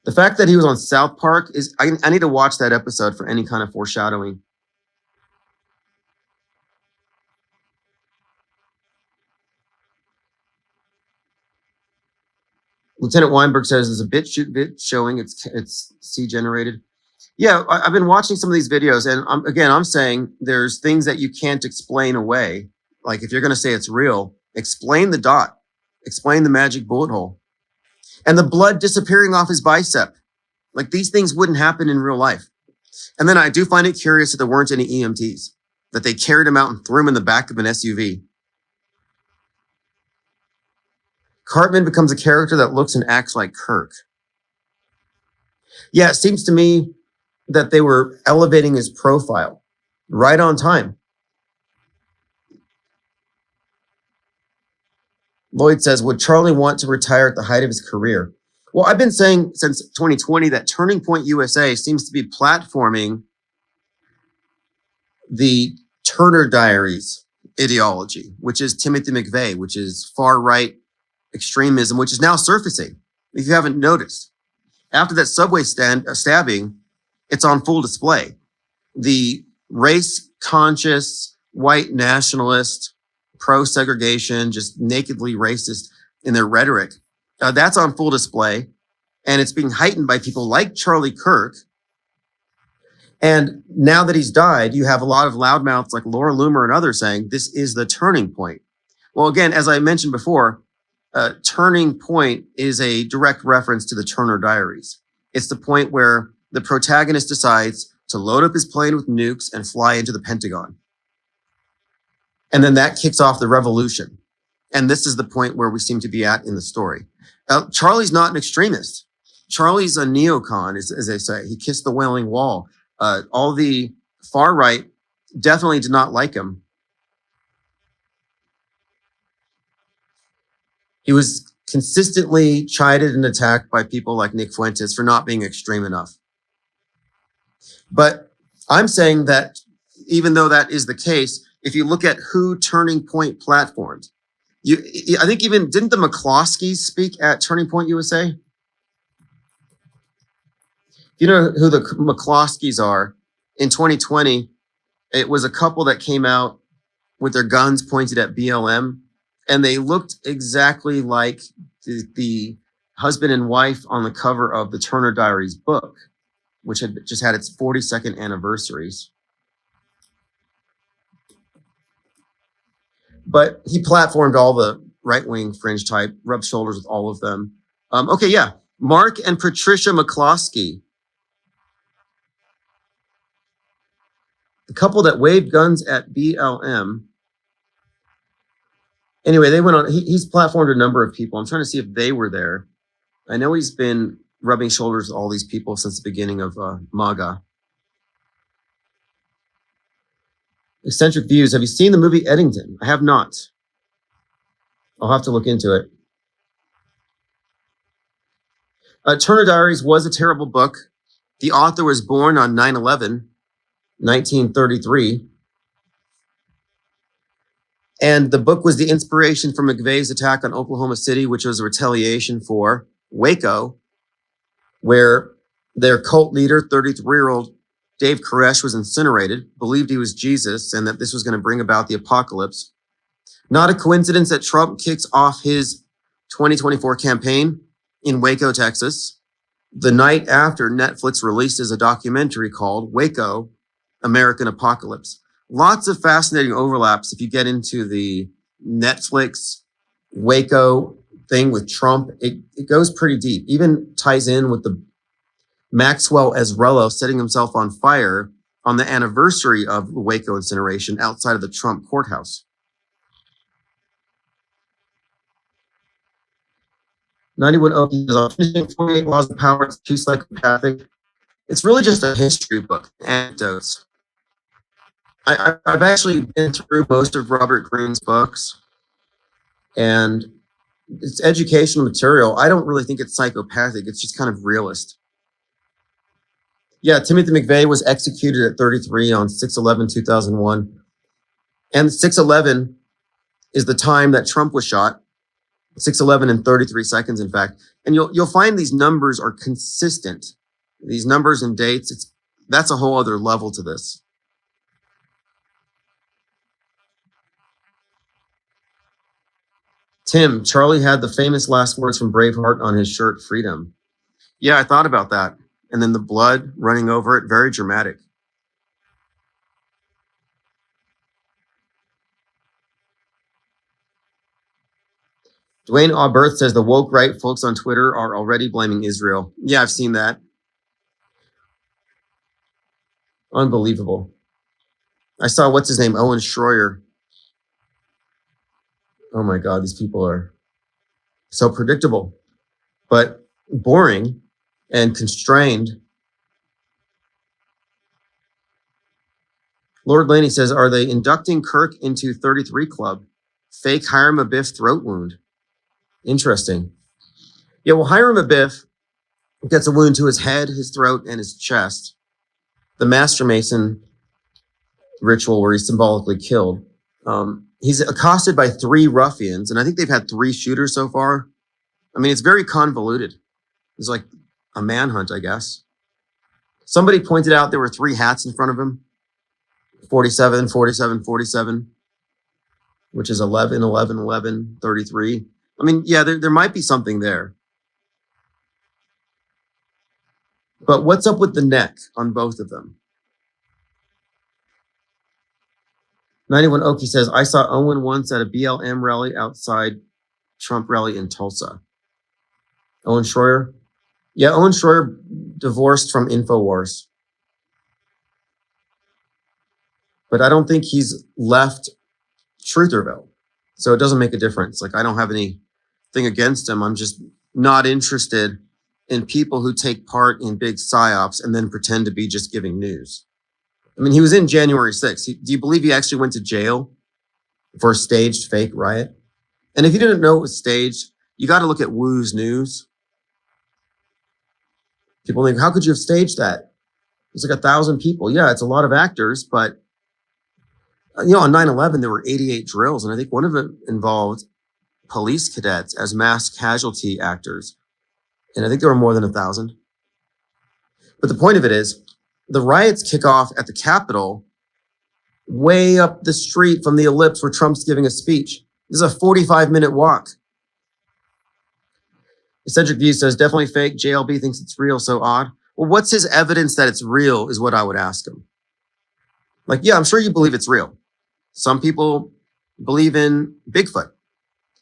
A: The fact that he was on South Park is, I need to watch that episode for any kind of foreshadowing. Lieutenant Weinberg says there's a bit showing it's C generated. Yeah, I've been watching some of these videos, and I'm saying there's things that you can't explain away. Like if you're going to say it's real, explain the dot, explain the magic bullet hole, and the blood disappearing off his bicep. Like these things wouldn't happen in real life. And then I do find it curious that there weren't any EMTs, that they carried him out and threw him in the back of an SUV. Cartman becomes a character that looks and acts like Kirk. Yeah, it seems to me that they were elevating his profile right on time. Lloyd says, would Charlie want to retire at the height of his career? Well, I've been saying since 2020 that Turning Point USA seems to be platforming the Turner Diaries ideology, which is Timothy McVeigh, which is far-right extremism, which is now surfacing, if you haven't noticed. After that subway stabbing, it's on full display. The race-conscious, white nationalist, pro-segregation, just nakedly racist in their rhetoric, that's on full display. And it's being heightened by people like Charlie Kirk. And now that he's died, you have a lot of loudmouths like Laura Loomer and others saying this is the turning point. Well, again, as I mentioned before, Turning Point is a direct reference to the Turner Diaries. It's the point where the protagonist decides to load up his plane with nukes and fly into the Pentagon. And then that kicks off the revolution. And this is the point where we seem to be at in the story. Charlie's not an extremist. Charlie's a neocon, as they say. He kissed the Wailing Wall. All the far right definitely did not like him. He was consistently chided and attacked by people like Nick Fuentes for not being extreme enough. But I'm saying that even though that is the case, if you look at who Turning Point platformed, I think even, didn't the McCloskeys speak at Turning Point USA? You know who the McCloskeys are? In 2020, it was a couple that came out with their guns pointed at BLM, and they looked exactly like the husband and wife on the cover of the Turner Diaries book, which had just had its 42nd anniversaries. But he platformed all the right-wing fringe type, rubbed shoulders with all of them. Okay, yeah. Mark and Patricia McCloskey, the couple that waved guns at BLM. Anyway, they went on, he's platformed a number of people. I'm trying to see if they were there. I know he's been rubbing shoulders with all these people since the beginning of MAGA. Eccentric Views. Have you seen the movie Eddington? I have not. I'll have to look into it. Turner Diaries was a terrible book. The author was born on 9/11, 1933. And the book was the inspiration for McVeigh's attack on Oklahoma City, which was a retaliation for Waco, where their cult leader, 33-year-old Dave Koresh, was incinerated, believed he was Jesus, and that this was going to bring about the apocalypse. Not a coincidence that Trump kicks off his 2024 campaign in Waco, Texas, the night after Netflix releases a documentary called Waco, American Apocalypse. Lots of fascinating overlaps if you get into the Netflix Waco thing with Trump. It goes pretty deep. Even ties in with the Maxwell Ezrello setting himself on fire on the anniversary of the Waco incineration outside of the Trump courthouse. 91 Okie says, finishing 48 Laws of Power. It's too psychopathic. It's really just a history book, anecdotes. I've actually been through most of Robert Greene's books, and it's educational material. I don't really think it's psychopathic. It's just kind of realist. Yeah, Timothy McVeigh was executed at 33 on 6/11/2001. And 6/11 is the time that Trump was shot. 6/11 and 33 seconds, in fact. And you'll find these numbers are consistent. These numbers and dates, that's a whole other level to this. Tim, Charlie had the famous last words from Braveheart on his shirt, freedom. Yeah, I thought about that. And then the blood running over it, very dramatic. Dwayne Auberth says the woke right folks on Twitter are already blaming Israel. Yeah, I've seen that. Unbelievable. I saw, what's his name? Owen Schroyer. Oh my God, these people are so predictable, but boring and constrained. Lord Laney says, are they inducting Kirk into 33 Club? Fake Hiram Abiff throat wound. Interesting. Yeah, well, Hiram Abiff gets a wound to his head, his throat, and his chest. The Master Mason ritual where he's symbolically killed. He's accosted by 3 ruffians, and I think they've had 3 shooters so far. I mean, it's very convoluted. It's like a manhunt, I guess. Somebody pointed out there were 3 hats in front of him. 47, 47, 47, which is 11, 11, 11, 33. I mean, yeah, there might be something there. But what's up with the neck on both of them? 91 Okie says, I saw Owen once at a BLM rally outside Trump rally in Tulsa. Owen Schroyer? Yeah, Owen Schroyer divorced from InfoWars. But I don't think he's left Trutherville. So it doesn't make a difference. Like, I don't have anything against him. I'm just not interested in people who take part in big psyops and then pretend to be just giving news. I mean, he was in January 6th. Do you believe he actually went to jail for a staged fake riot? And if you didn't know it was staged, you got to look at Woo's News. People think, how could you have staged that? It's like 1,000 people. Yeah, it's a lot of actors, but you know, on 9/11, there were 88 drills, and I think one of them involved police cadets as mass casualty actors. And I think there were more than 1,000. But the point of it is, the riots kick off at the Capitol, way up the street from the ellipse where Trump's giving a speech. This is a 45-minute walk. Eccentric View says, definitely fake. JLB thinks it's real, so odd. Well, what's his evidence that it's real is what I would ask him. Like, yeah, I'm sure you believe it's real. Some people believe in Bigfoot.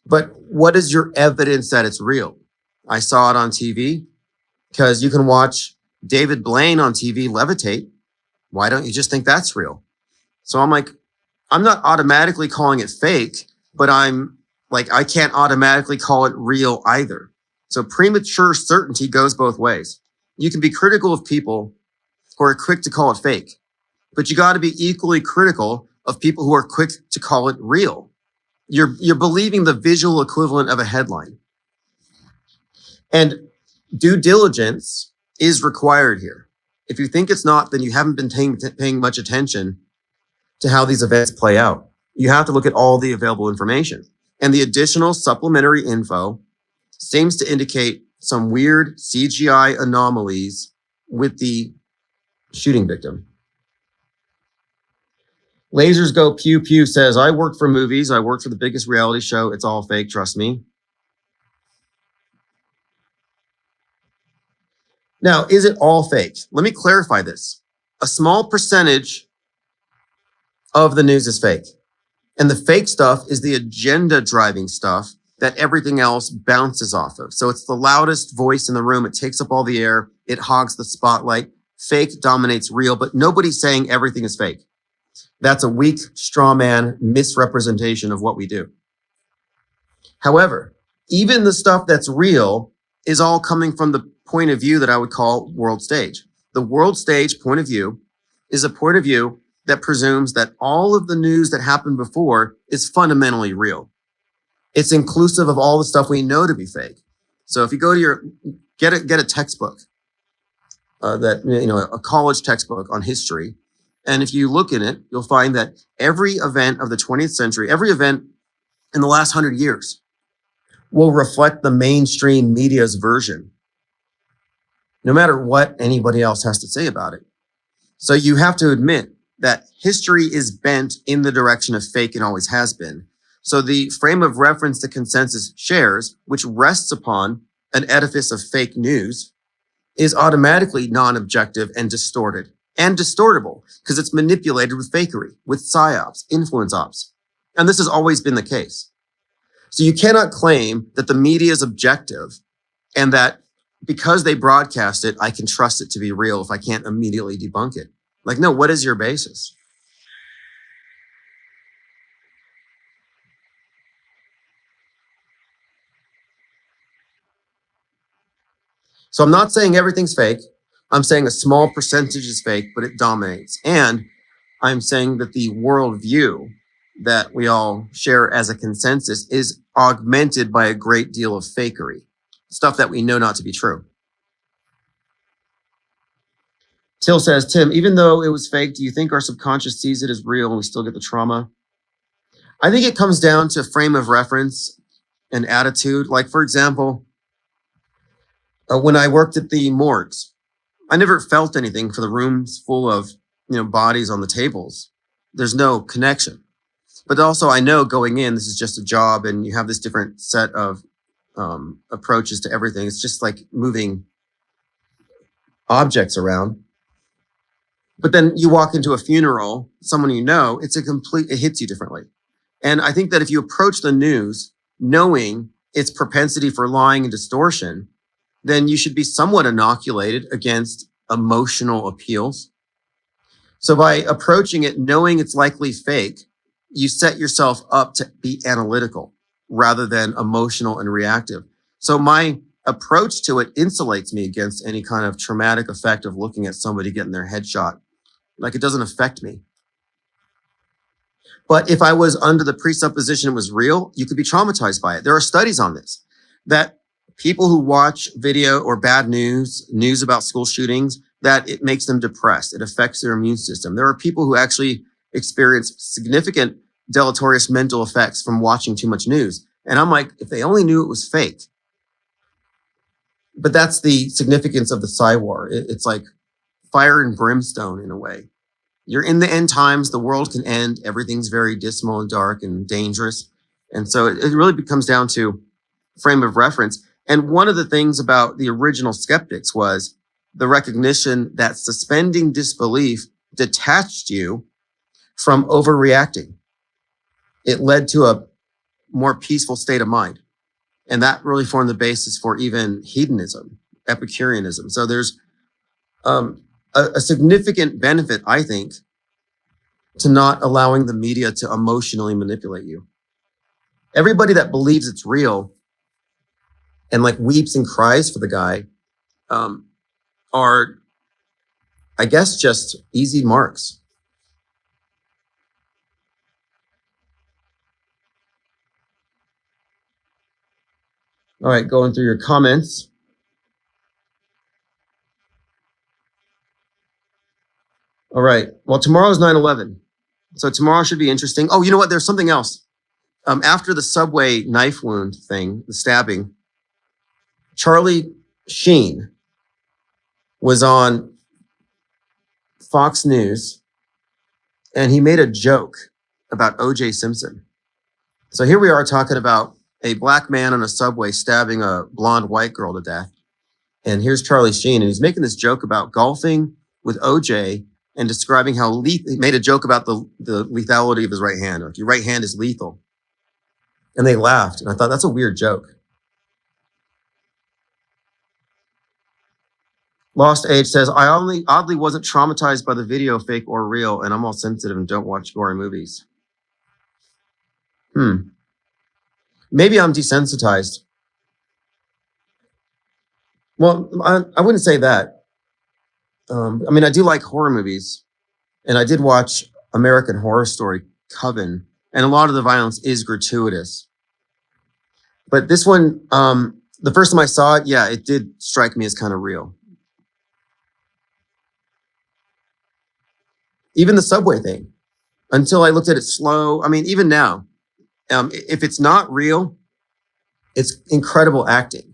A: But what is your evidence that it's real? I saw it on TV, because you can watch David Blaine on TV levitate. Why don't you just think that's real? So I'm like, I'm not automatically calling it fake, but I'm like, I can't automatically call it real either. So premature certainty goes both ways. You can be critical of people who are quick to call it fake, but you got to be equally critical of people who are quick to call it real. You're believing the visual equivalent of a headline. And due diligence is required here. If you think it's not, then you haven't been paying much attention to how these events play out. You have to look at all the available information. And the additional supplementary info seems to indicate some weird CGI anomalies with the shooting victim. Lasers Go Pew Pew says, I work for movies. I work for the biggest reality show. It's all fake, trust me. Now, is it all fake? Let me clarify this. A small percentage of the news is fake. And the fake stuff is the agenda driving stuff that everything else bounces off of. So it's the loudest voice in the room. It takes up all the air. It hogs the spotlight. Fake dominates real, but nobody's saying everything is fake. That's a weak straw man misrepresentation of what we do. However, even the stuff that's real is all coming from the point of view that I would call world stage. The world stage point of view is a point of view that presumes that all of the news that happened before is fundamentally real. It's inclusive of all the stuff we know to be fake. So if you go to get a textbook, a college textbook on history, and if you look in it, you'll find that every event of the 20th century, every event in the last 100 years will reflect the mainstream media's version, no matter what anybody else has to say about it. So you have to admit that history is bent in the direction of fake and always has been. So the frame of reference the consensus shares, which rests upon an edifice of fake news, is automatically non-objective and distorted and distortable because it's manipulated with fakery, with psyops, influence ops. And this has always been the case. So you cannot claim that the media is objective and that because they broadcast it, I can trust it to be real if I can't immediately debunk it. Like, no, what is your basis? So I'm not saying everything's fake. I'm saying a small percentage is fake, but it dominates. And I'm saying that the worldview that we all share as a consensus is augmented by a great deal of fakery, stuff that we know not to be true. Till says, Tim, even though it was fake, do you think our subconscious sees it as real and we still get the trauma? I think it comes down to frame of reference and attitude. Like, for example, when I worked at the morgues, I never felt anything for the rooms full of, bodies on the tables. There's no connection. But also I know going in, this is just a job and you have this different set of approaches to everything. It's just like moving objects around. But then you walk into a funeral, someone it hits you differently. And I think that if you approach the news knowing its propensity for lying and distortion, then you should be somewhat inoculated against emotional appeals. So by approaching it knowing it's likely fake, you set yourself up to be analytical rather than emotional and reactive. So my approach to it insulates me against any kind of traumatic effect of looking at somebody getting their head shot. Like, it doesn't affect me. But if I was under the presupposition it was real, you could be traumatized by it. There are studies on this, that people who watch video or bad news about school shootings, that it makes them depressed. It affects their immune system. There are people who actually experience significant deleterious mental effects from watching too much news. And I'm like, if they only knew it was fake. But that's the significance of the Psy-War. It's like fire and brimstone in a way. You're in the end times, the world can end, everything's very dismal and dark and dangerous. And so it really becomes down to frame of reference. And one of the things about the original skeptics was the recognition that suspending disbelief detached you from overreacting. It led to a more peaceful state of mind. And that really formed the basis for even hedonism, Epicureanism. So there's a significant benefit, I think, to not allowing the media to emotionally manipulate you. Everybody that believes it's real and like weeps and cries for the guy are, I guess, just easy marks. All right, going through your comments. All right. Well, tomorrow's 9/11. So tomorrow should be interesting. Oh, you know what? There's something else. After the subway knife wound thing, the stabbing, Charlie Sheen was on Fox News and he made a joke about O.J. Simpson. So here we are talking about a black man on a subway stabbing a blonde white girl to death. And here's Charlie Sheen, and he's making this joke about golfing with O.J. and describing how he made a joke about the lethality of his right hand. Like, your right hand is lethal. And they laughed. And I thought, that's a weird joke. Lost Age says, I oddly wasn't traumatized by the video, fake or real, and I'm all sensitive and don't watch gory movies. Maybe I'm desensitized. Well, I wouldn't say that. I mean, I do like horror movies, and I did watch American Horror Story Coven, and a lot of the violence is gratuitous. But this one, the first time I saw it, yeah, it did strike me as kind of real. Even the subway thing, until I looked at it slow. I mean, even now, if it's not real, it's incredible acting.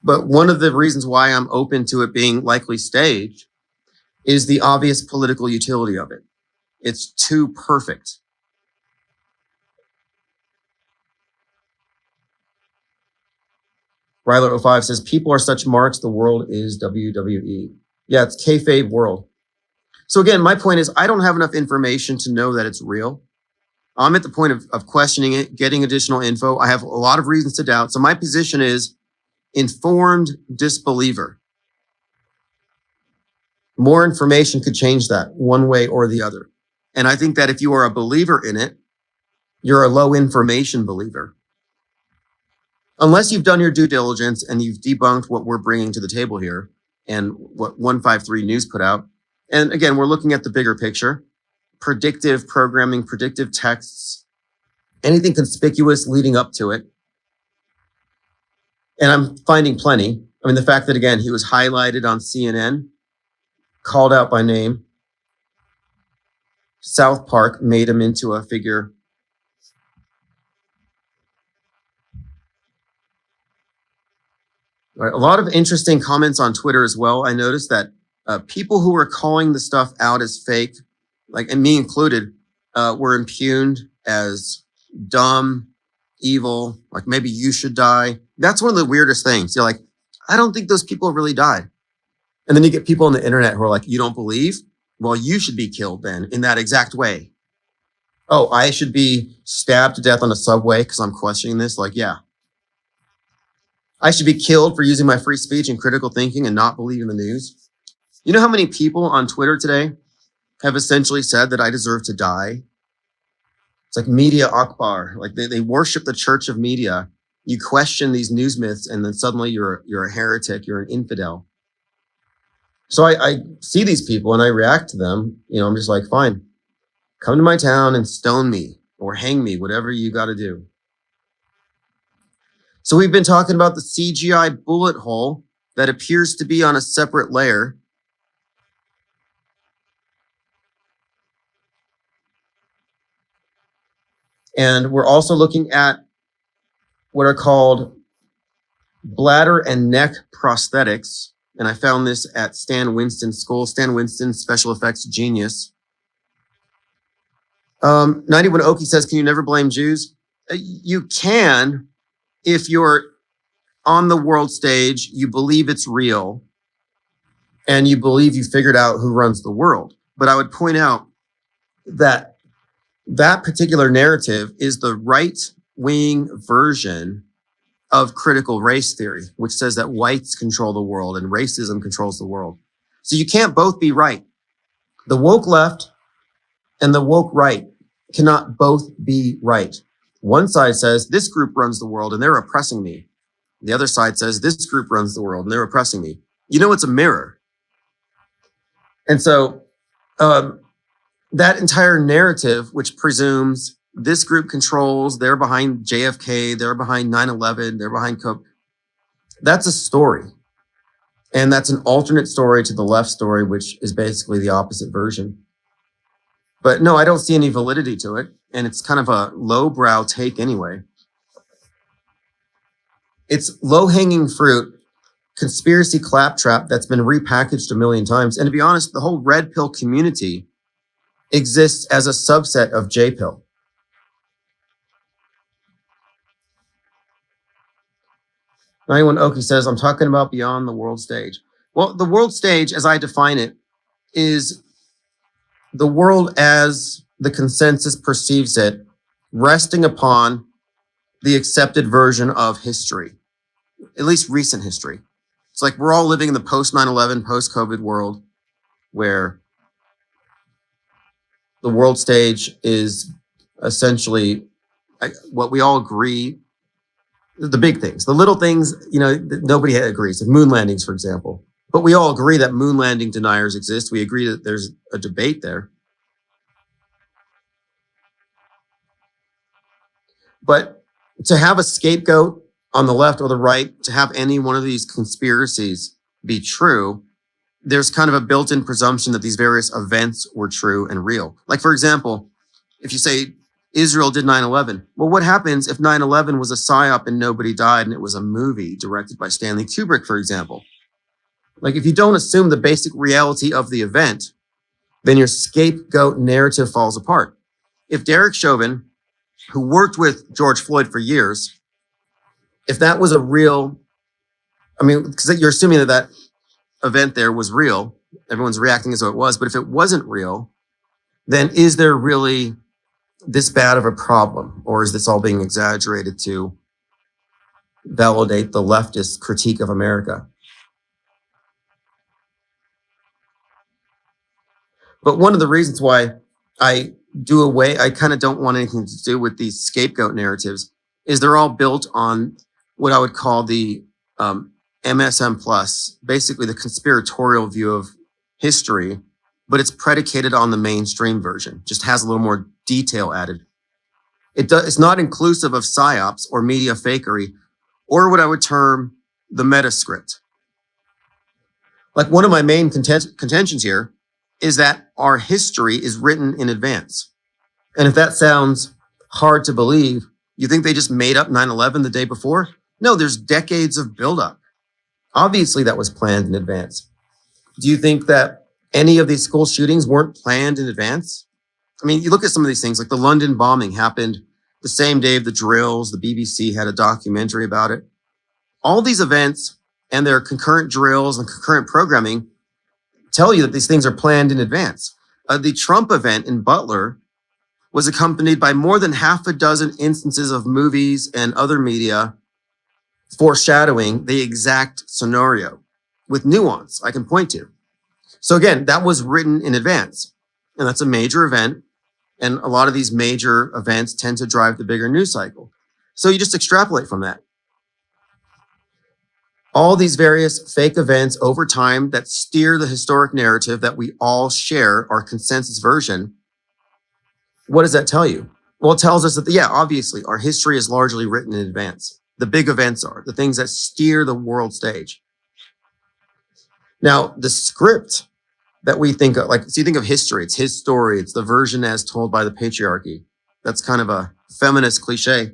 A: But one of the reasons why I'm open to it being likely staged is the obvious political utility of it. It's too perfect. Ryler05 says, people are such marks, the world is WWE. Yeah, it's kayfabe world. So again, my point is I don't have enough information to know that it's real. I'm at the point of questioning it, getting additional info. I have a lot of reasons to doubt. So my position is informed disbeliever. More information could change that one way or the other. And I think that if you are a believer in it, you're a low information believer. Unless you've done your due diligence and you've debunked what we're bringing to the table here and what 153 News put out. And again, we're looking at the bigger picture, predictive programming, predictive texts, anything conspicuous leading up to it. And I'm finding plenty. I mean, the fact that, again, he was highlighted on CNN, called out by name. South Park made him into a figure. All right, a lot of interesting comments on Twitter as well. I noticed that people who were calling the stuff out as fake, like, and me included, were impugned as dumb, evil, like maybe you should die. That's one of the weirdest things. You're like, I don't think those people really died. And then you get people on the internet who are like, you don't believe? Well, you should be killed then in that exact way. Oh, I should be stabbed to death on a subway because I'm questioning this? Like, yeah. I should be killed for using my free speech and critical thinking and not believing the news. You know how many people on Twitter today have essentially said that I deserve to die? It's like media Akbar. Like they worship the church of media. You question these news myths and then suddenly you're a heretic, you're an infidel. So I see these people and I react to them. You know, I'm just like, fine, come to my town and stone me or hang me, whatever you got to do. So we've been talking about the CGI bullet hole that appears to be on a separate layer. And we're also looking at what are called bladder and neck prosthetics. And I found this at Stan Winston's school. Stan Winston, special effects genius. 91 Oki says, can you never blame Jews? You can if you're on the world stage, you believe it's real, and you believe you figured out who runs the world. But I would point out that that particular narrative is the right-wing version of critical race theory, which says that whites control the world and racism controls the world. So you can't both be right. The woke left and the woke right cannot both be right. One side says this group runs the world and they're oppressing me. The other side says this group runs the world and they're oppressing me. You know, it's a mirror. And so that entire narrative, which presumes this group controls, they're behind JFK, they're behind 9/11, they're behind Coke. That's a story. And that's an alternate story to the left story, which is basically the opposite version. But no, I don't see any validity to it. And it's kind of a lowbrow take anyway. It's low-hanging fruit, conspiracy claptrap that's been repackaged a million times. And to be honest, the whole red pill community exists as a subset of J pill. Anyone Oki says, I'm talking about beyond the world stage. Well, the world stage, as I define it, is the world as the consensus perceives it, resting upon the accepted version of history, at least recent history. It's like we're all living in the post 9/11, post COVID world where the world stage is essentially what we all agree, the big things, the little things, nobody agrees. Like moon landings, for example. But we all agree that moon landing deniers exist. We agree that there's a debate there. But to have a scapegoat on the left or the right, to have any one of these conspiracies be true, there's kind of a built-in presumption that these various events were true and real. Like, for example, if you say Israel did 9/11, well, what happens if 9/11 was a psyop and nobody died and it was a movie directed by Stanley Kubrick, for example? Like, if you don't assume the basic reality of the event, then your scapegoat narrative falls apart. If Derek Chauvin, who worked with George Floyd for years, if that was a real, because you're assuming that that event there was real, everyone's reacting as though it was, but if it wasn't real, then is there really this bad of a problem? Or is this all being exaggerated to validate the leftist critique of America? But one of the reasons why I kind of don't want anything to do with these scapegoat narratives is they're all built on what I would call the MSM plus, basically the conspiratorial view of history, but it's predicated on the mainstream version, just has a little more detail added. It's not inclusive of psyops or media fakery or what I would term the meta script. Like, one of my main contentions here is that our history is written in advance. And if that sounds hard to believe, you think they just made up 9/11 the day before? No, there's decades of buildup. Obviously, that was planned in advance. Do you think that any of these school shootings weren't planned in advance? You look at some of these things, like the London bombing happened the same day of the drills. The BBC had a documentary about it. All these events and their concurrent drills and concurrent programming tell you that these things are planned in advance. The Trump event in Butler was accompanied by more than half a dozen instances of movies and other media foreshadowing the exact scenario with nuance I can point to. So again, that was written in advance, and that's a major event. And a lot of these major events tend to drive the bigger news cycle. So you just extrapolate from that. All these various fake events over time that steer the historic narrative that we all share, our consensus version. What does that tell you? Well, it tells us that, obviously, our history is largely written in advance. The big events are the things that steer the world stage. Now, the script that we think of, so you think of history, it's his story, it's the version as told by the patriarchy. That's kind of a feminist cliche.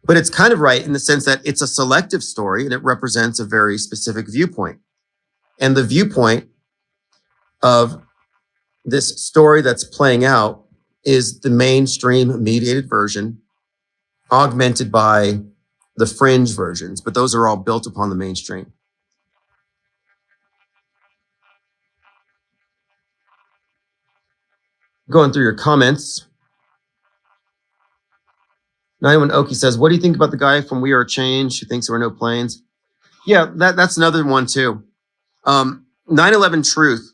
A: But it's kind of right in the sense that it's a selective story and it represents a very specific viewpoint. And the viewpoint of this story that's playing out is the mainstream mediated version, augmented by the fringe versions, but those are all built upon the mainstream. Going through your comments. 91 Oki says, what do you think about the guy from We Are Change who thinks there were no planes? Yeah, that's another one too. 9/11 Truth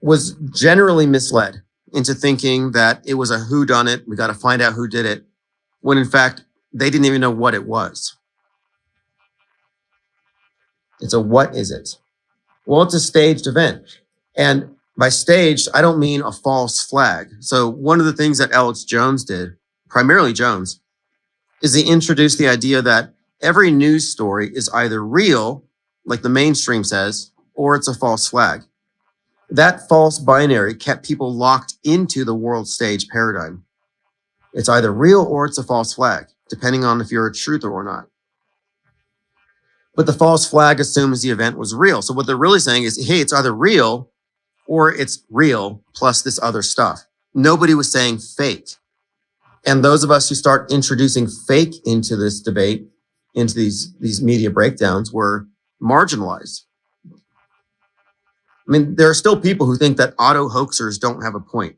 A: was generally misled into thinking that it was a whodunit. We got to find out who did it, when in fact, they didn't even know what it was. It's a what is it? Well, it's a staged event. And by staged, I don't mean a false flag. So one of the things that Alex Jones did, primarily Jones, is he introduced the idea that every news story is either real, like the mainstream says, or it's a false flag. That false binary kept people locked into the world stage paradigm. It's either real or it's a false flag, depending on if you're a truther or not. But the false flag assumes the event was real. So what they're really saying is, hey, it's either real or it's real plus this other stuff. Nobody was saying fake. And those of us who start introducing fake into this debate, into these media breakdowns, were marginalized. I mean, there are still people who think that auto hoaxers don't have a point.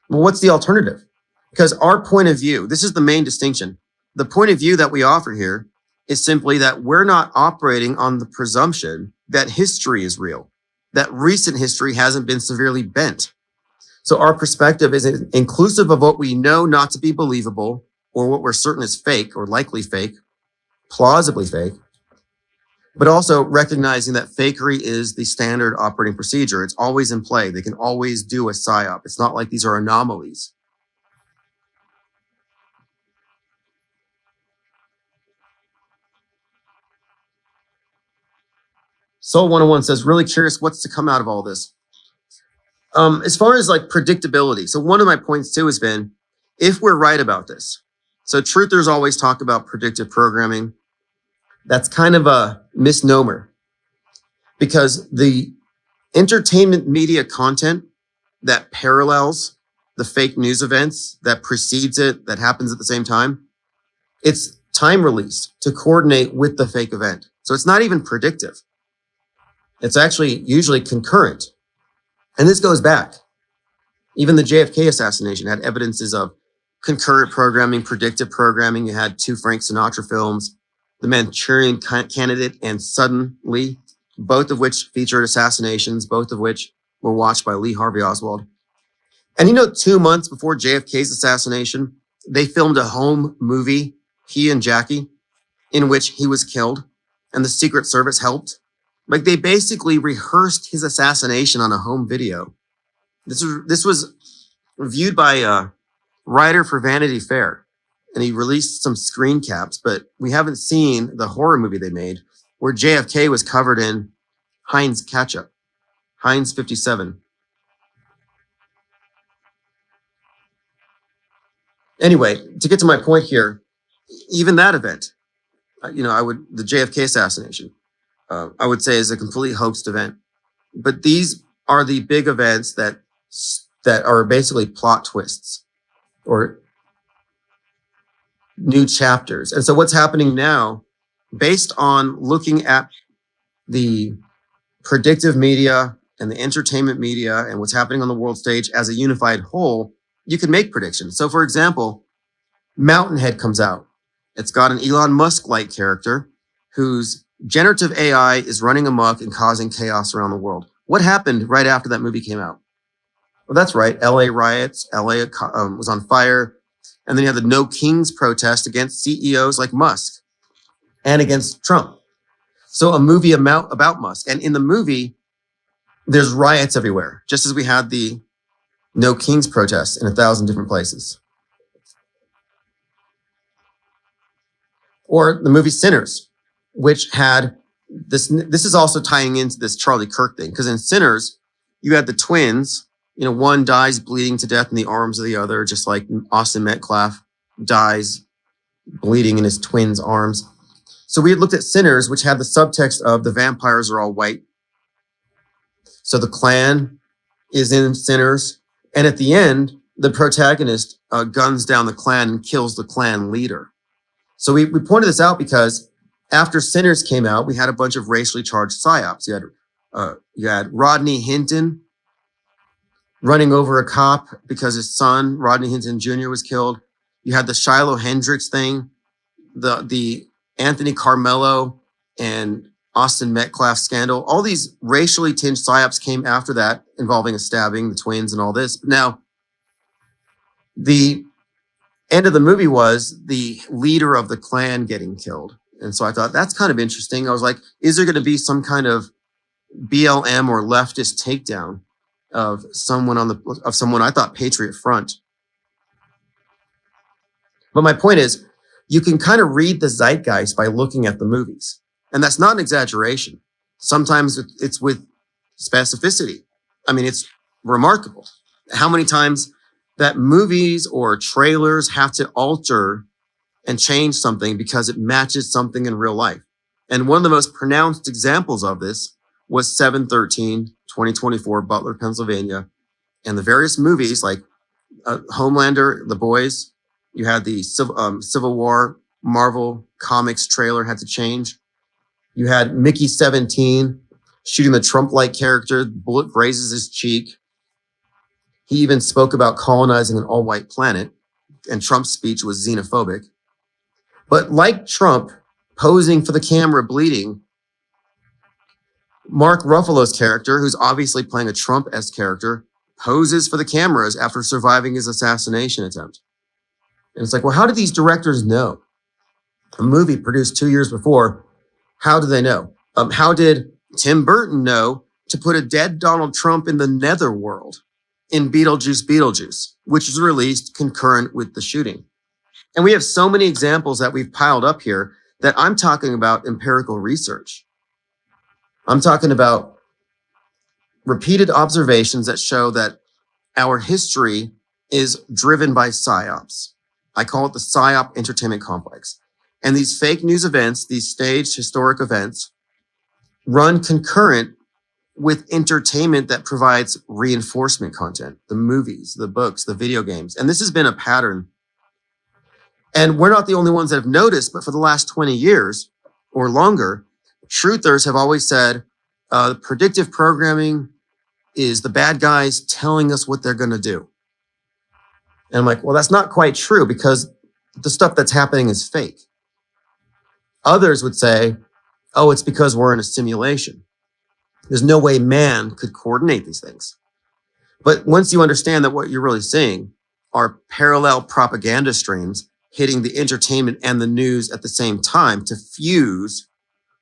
A: Well, what's the alternative? Because our point of view, this is the main distinction. The point of view that we offer here is simply that we're not operating on the presumption that history is real, that recent history hasn't been severely bent. So our perspective is inclusive of what we know not to be believable, or what we're certain is fake or likely fake, plausibly fake, but also recognizing that fakery is the standard operating procedure. It's always in play. They can always do a psyop. It's not like these are anomalies. Soul 101 says, really curious what's to come out of all this. As far as like predictability, so one of my points too has been, if we're right about this, so truthers always talk about predictive programming. That's kind of a misnomer, because the entertainment media content that parallels the fake news events, that precedes it, that happens at the same time, it's time released to coordinate with the fake event. So it's not even predictive. It's actually usually concurrent. And this goes back. Even the JFK assassination had evidences of concurrent programming, predictive programming. You had 2 Frank Sinatra films, The Manchurian Candidate and Suddenly, both of which featured assassinations, both of which were watched by Lee Harvey Oswald. And 2 months before JFK's assassination, they filmed a home movie, he and Jackie, in which he was killed, and the Secret Service helped. Like, they basically rehearsed his assassination on a home video. This was reviewed by a writer for Vanity Fair, and he released some screen caps, but we haven't seen the horror movie they made where JFK was covered in Heinz ketchup, Heinz 57. Anyway, to get to my point here, even that event, the JFK assassination, I would say is a completely hoaxed event. But these are the big events that are basically plot twists or new chapters. And so what's happening now, based on looking at the predictive media and the entertainment media and what's happening on the world stage as a unified whole, you can make predictions. So for example, Mountainhead comes out. It's got an Elon Musk-like character whose generative AI is running amok and causing chaos around the world. What happened right after that movie came out? Well, that's right. LA riots. LA was on fire. And then you had the No Kings protest against CEOs like Musk and against Trump. So a movie about Musk. And in the movie, there's riots everywhere, just as we had the No Kings protests in 1,000 different places. Or the movie Sinners, which had this is also tying into this Charlie Kirk thing, because in Sinners, you had the twins, one dies bleeding to death in the arms of the other, just like Austin Metcalf dies bleeding in his twin's arms. So we had looked at Sinners, which had the subtext of the vampires are all white. So the Klan is in Sinners. And at the end, the protagonist guns down the Klan and kills the Klan leader. So we pointed this out because after Sinners came out, we had a bunch of racially charged psyops. You had Rodney Hinton running over a cop because his son, Rodney Hinton Jr., was killed. You had the Shiloh Hendricks thing, the Anthony Carmelo and Austin Metcalf scandal. All these racially tinged psyops came after that, involving a stabbing, the twins, and all this. But now, the end of the movie was the leader of the Klan getting killed. And so I thought, that's kind of interesting. I was like, is there going to be some kind of BLM or leftist takedown of someone I thought Patriot Front? But my point is, You can kind of read the zeitgeist by looking at the movies. And that's not an exaggeration. Sometimes it's with specificity. I mean, it's remarkable how many times that movies or trailers have to alter and change something because it matches something in real life. And one of the most pronounced examples of this was 7/13/2024, Butler, Pennsylvania, and the various movies like Homelander, The Boys. You had the Civil War Marvel Comics trailer had to change. You had Mickey 17 shooting the Trump-like character. Bullet grazes his cheek. He even spoke about colonizing an all-white planet, and Trump's speech was xenophobic. But like Trump posing for the camera bleeding, Mark Ruffalo's character, who's obviously playing a Trump-esque character, poses for the cameras after surviving his assassination attempt. And it's like, well, how did these directors know? A movie produced 2 years before, how do they know? How did Tim Burton know to put a dead Donald Trump in the netherworld in Beetlejuice, which was released concurrent with the shooting? And we have so many examples that we've piled up here that I'm talking about empirical research. I'm talking about repeated observations that show that our history is driven by psyops. I call it the psyop entertainment complex. And these fake news events, these staged historic events, run concurrent with entertainment that provides reinforcement content, the movies, the books, the video games. And this has been a pattern. And we're not the only ones that have noticed, but for the last 20 years or longer, truthers have always said predictive programming is the bad guys telling us what they're going to do. And I'm like, well, that's not quite true because the stuff that's happening is fake. Others would say, oh, it's because we're in a simulation. There's no way man could coordinate these things. But once you understand that what you're really seeing are parallel propaganda streams hitting the entertainment and the news at the same time to fuse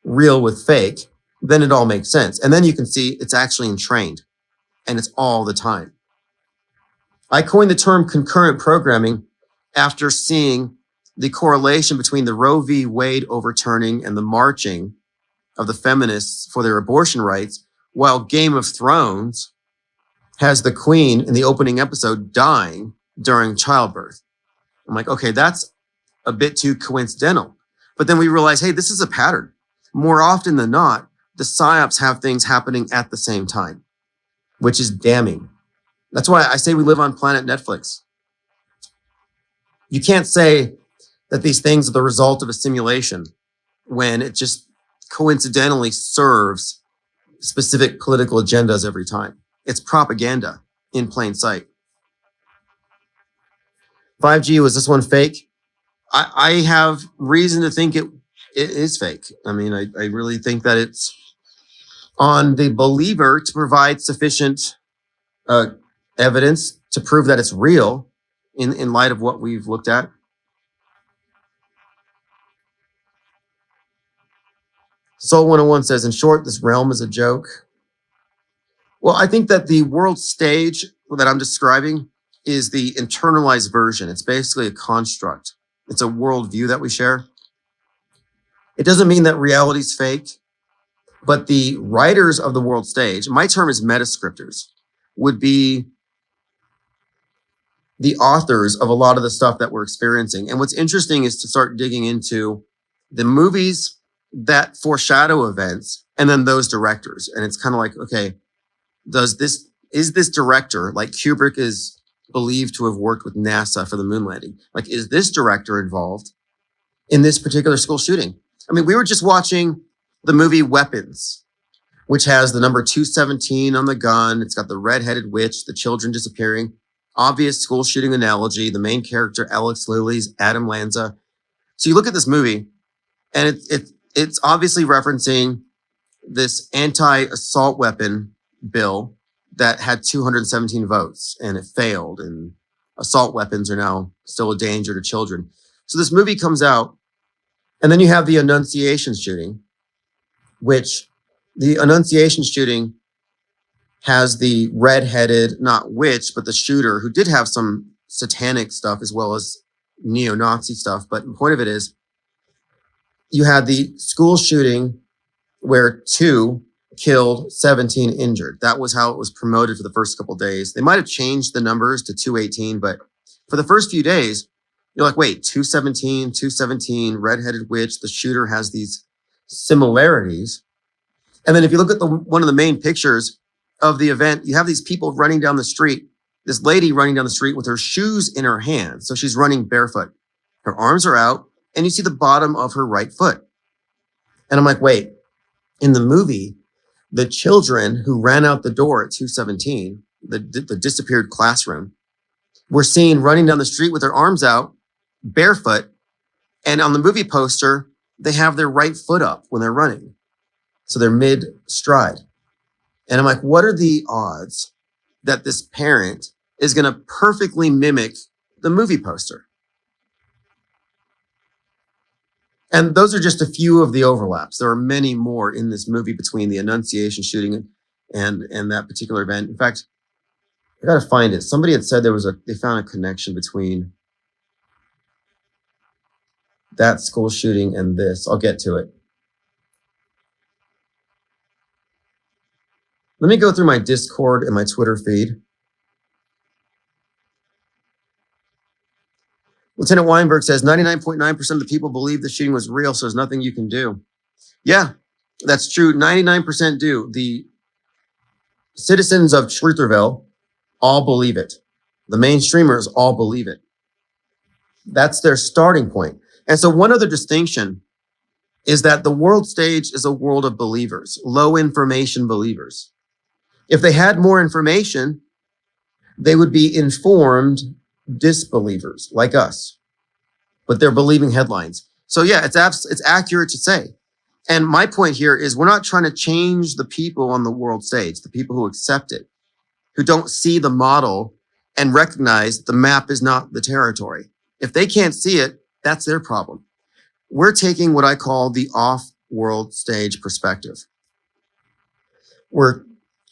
A: real with fake, then it all makes sense. And then you can see it's actually entrained and it's all the time. I coined the term concurrent programming after seeing the correlation between the Roe v. Wade overturning and the marching of the feminists for their abortion rights, while Game of Thrones has the queen in the opening episode dying during childbirth. I'm like, okay, that's a bit too coincidental. But then we realize, hey, this is a pattern. More often than not, the psyops have things happening at the same time, which is damning. That's why I say we live on planet Netflix. You can't say that these things are the result of a simulation when it just coincidentally serves specific political agendas every time. It's propaganda in plain sight. 5G, was this one fake? I have reason to think it is fake. I mean, I really think that it's on the believer to provide sufficient evidence to prove that it's real in light of what we've looked at. Soul 101 says, in short, this realm is a joke. Well, I think that the world stage that I'm describing is the internalized version. It's basically a construct. It's a worldview that we share. It doesn't mean that reality is fake, but the writers of the world stage, my term is metascriptors, would be the authors of a lot of the stuff that we're experiencing. And what's interesting is to start digging into the movies that foreshadow events and then those directors. And it's kind of like, okay, is this director, like Kubrick is believed to have worked with NASA for the moon landing, like, is this director involved in this particular school shooting? I mean, we were just watching the movie Weapons, which has the number 217 on the gun. It's got the red-headed witch, the children disappearing, obvious school shooting analogy, the main character, Alex Lilly's Adam Lanza. So you look at this movie and it's obviously referencing this anti-assault weapon bill that had 217 votes and it failed, and assault weapons are now still a danger to children. So this movie comes out, and then you have the Annunciation shooting, which the Annunciation shooting has the red-headed, not witch, but the shooter who did have some satanic stuff as well as neo-Nazi stuff, but the point of it is you had the school shooting where 2 killed, 17 injured. That was how it was promoted for the first couple of days. They might have changed the numbers to 218, but for the first few days, you're like, wait, 217, redheaded witch, the shooter has these similarities. And then if you look at one of the main pictures of the event, you have these people running down the street, this lady running down the street with her shoes in her hand. So she's running barefoot. Her arms are out, and you see the bottom of her right foot. And I'm like, wait, in the movie, the children who ran out the door at 217, the disappeared classroom, were seen running down the street with their arms out, barefoot. And on the movie poster, they have their right foot up when they're running. So they're mid-stride. And I'm like, what are the odds that this parent is going to perfectly mimic the movie poster? And those are just a few of the overlaps. There are many more in this movie between the Annunciation shooting and that particular event. In fact, I got to find it. Somebody had said they found a connection between that school shooting and this. I'll get to it. Let me go through my Discord and my Twitter feed. Lieutenant Weinberg says 99.9% of the people believe the shooting was real, so there's nothing you can do. Yeah, that's true. 99% do. The citizens of Trutherville all believe it. The mainstreamers all believe it. That's their starting point. And so one other distinction is that the world stage is a world of believers, low information believers. If they had more information, they would be informed disbelievers like us, but they're believing headlines. So yeah, it's accurate to say. And my point here is we're not trying to change the people on the world stage, the people who accept it, who don't see the model and recognize the map is not the territory. If they can't see it, that's their problem. We're taking what I call the off-world stage perspective. We're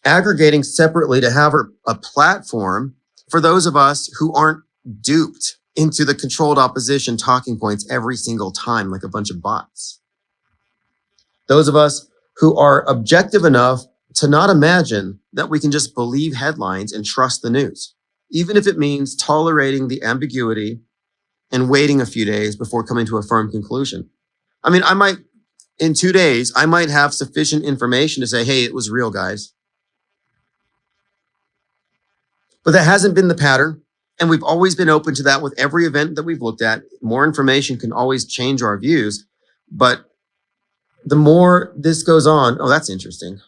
A: aggregating separately to have a platform for those of us who aren't duped into the controlled opposition talking points every single time like a bunch of bots. Those of us who are objective enough to not imagine that we can just believe headlines and trust the news, even if it means tolerating the ambiguity and waiting a few days before coming to a firm conclusion. I mean, in 2 days, I might have sufficient information to say, hey, it was real, guys. But that hasn't been the pattern. And we've always been open to that with every event that we've looked at. More information can always change our views. But the more this goes on, oh, that's interesting.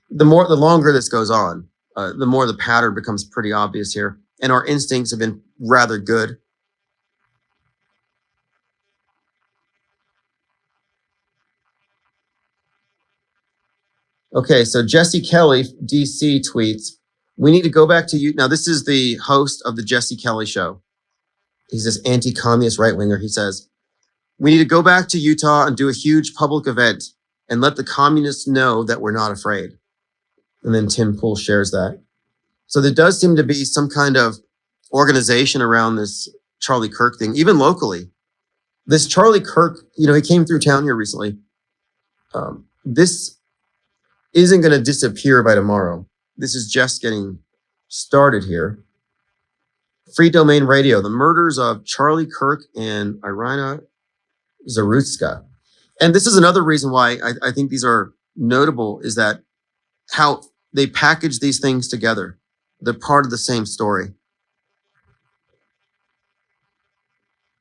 A: The longer this goes on, the more the pattern becomes pretty obvious here. And our instincts have been rather good. Okay, so Jesse Kelly, DC, tweets, we need to go back to you. Now, this is the host of the Jesse Kelly show. He's this anti-communist right-winger. He says, we need to go back to Utah and do a huge public event and let the communists know that we're not afraid. And then Tim Pool shares that. So there does seem to be some kind of organization around this Charlie Kirk thing, even locally. This Charlie Kirk, he came through town here recently. This isn't going to disappear by tomorrow. This is just getting started here. Free Domain Radio, the murders of Charlie Kirk and Irina Zarutska. And this is another reason why I think these are notable, is that how they package these things together. They're part of the same story.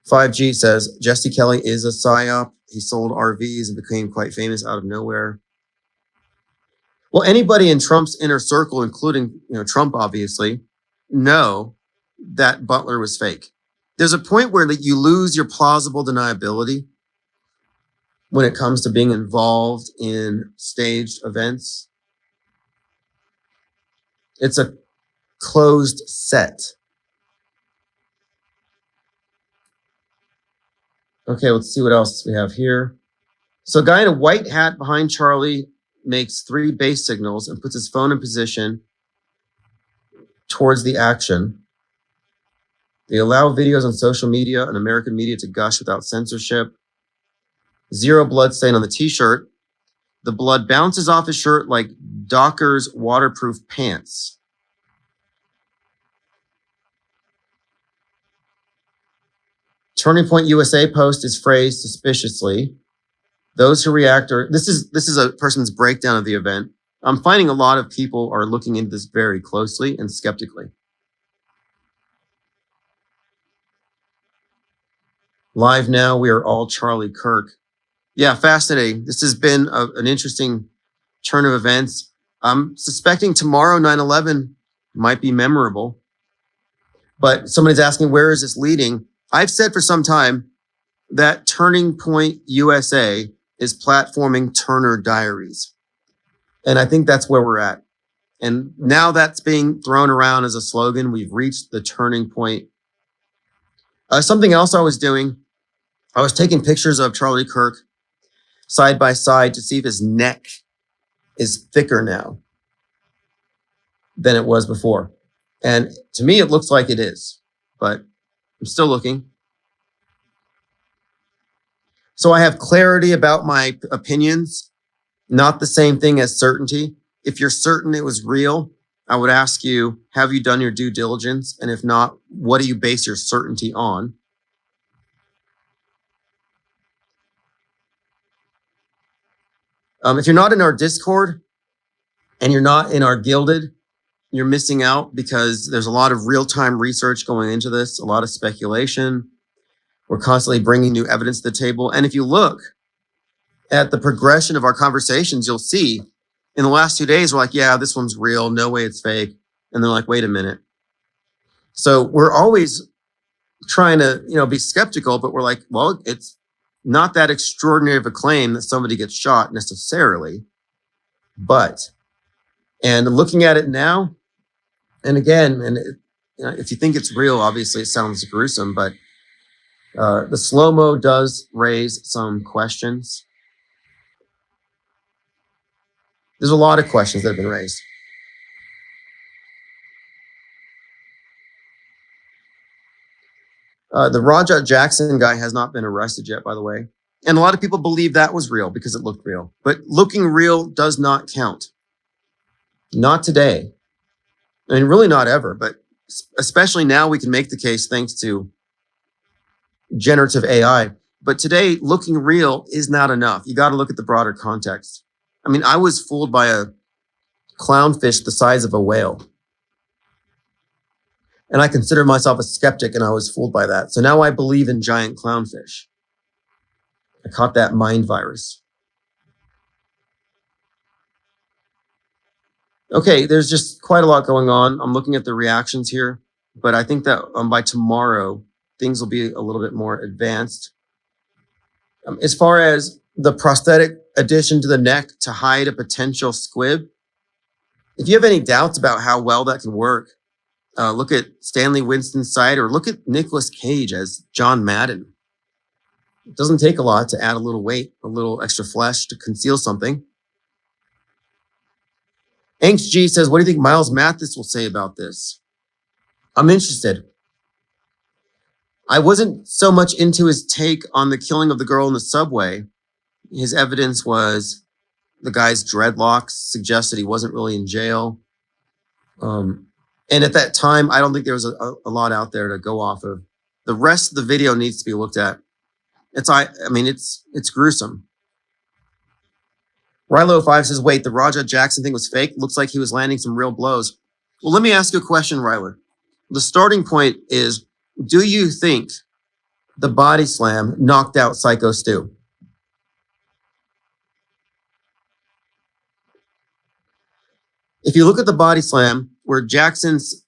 A: 5G says, Jesse Kelly is a psyop. He sold RVs and became quite famous out of nowhere. Well, anybody in Trump's inner circle, including Trump, obviously, know that Butler was fake. There's a point where you lose your plausible deniability when it comes to being involved in staged events. It's a closed set. Okay, let's see what else we have here. So a guy in a white hat behind Charlie makes 3 base signals and puts his phone in position towards the action. They allow videos on social media and American media to gush without censorship. 0 blood stain on the t-shirt. The blood bounces off his shirt like Docker's waterproof pants. Turning Point USA post is phrased suspiciously. Those who react are, this is a person's breakdown of the event. I'm finding a lot of people are looking into this very closely and skeptically. Live now, we are all Charlie Kirk. Yeah, fascinating. This has been an interesting turn of events. I'm suspecting tomorrow, 9/11, might be memorable. But somebody's asking, where is this leading? I've said for some time that Turning Point USA is platforming Turner Diaries. And I think that's where we're at. And now that's being thrown around as a slogan. We've reached the turning point. Something else I was doing, I was taking pictures of Charlie Kirk side by side to see if his neck is thicker now than it was before. And to me, it looks like it is, but I'm still looking. So I have clarity about my opinions, not the same thing as certainty. If you're certain it was real, I would ask you, have you done your due diligence? And if not, what do you base your certainty on? If you're not in our Discord and you're not in our Gilded, you're missing out because there's a lot of real-time research going into this, a lot of speculation. We're constantly bringing new evidence to the table. And if you look at the progression of our conversations, you'll see in the last 2 days, we're like, yeah, this one's real. No way it's fake. And they're like, wait a minute. So we're always trying to, be skeptical, but we're like, well, it's not that extraordinary of a claim that somebody gets shot necessarily. And looking at it now, and again, if you think it's real, obviously it sounds gruesome, but the slow-mo does raise some questions. There's a lot of questions that have been raised. The Rajat Jackson guy has not been arrested yet, by the way. And a lot of people believe that was real because it looked real. But looking real does not count. Not today. I mean, really not ever. But especially now we can make the case thanks to generative AI. But today, looking real is not enough. You got to look at the broader context. I mean, I was fooled by a clownfish the size of a whale. And I consider myself a skeptic, and I was fooled by that. So now I believe in giant clownfish. I caught that mind virus. Okay, there's just quite a lot going on. I'm looking at the reactions here, but I think that by tomorrow, things will be a little bit more advanced. As far as the prosthetic addition to the neck to hide a potential squib, if you have any doubts about how well that can work, look at Stanley Winston's side or look at Nicolas Cage as John Madden. It doesn't take a lot to add a little weight, a little extra flesh to conceal something. Angst G says, what do you think Miles Mathis will say about this? I'm interested. I wasn't so much into his take on the killing of the girl in the subway. His evidence was the guy's dreadlocks suggested he wasn't really in jail. And at that time, I don't think there was a lot out there to go off of. The rest of the video needs to be looked at. It's gruesome. Rilo5 says, wait, the Rajat Jackson thing was fake? Looks like he was landing some real blows. Well, let me ask you a question, Ryler. The starting point is, do you think the body slam knocked out Psycho Stu? If you look at the body slam where Jackson's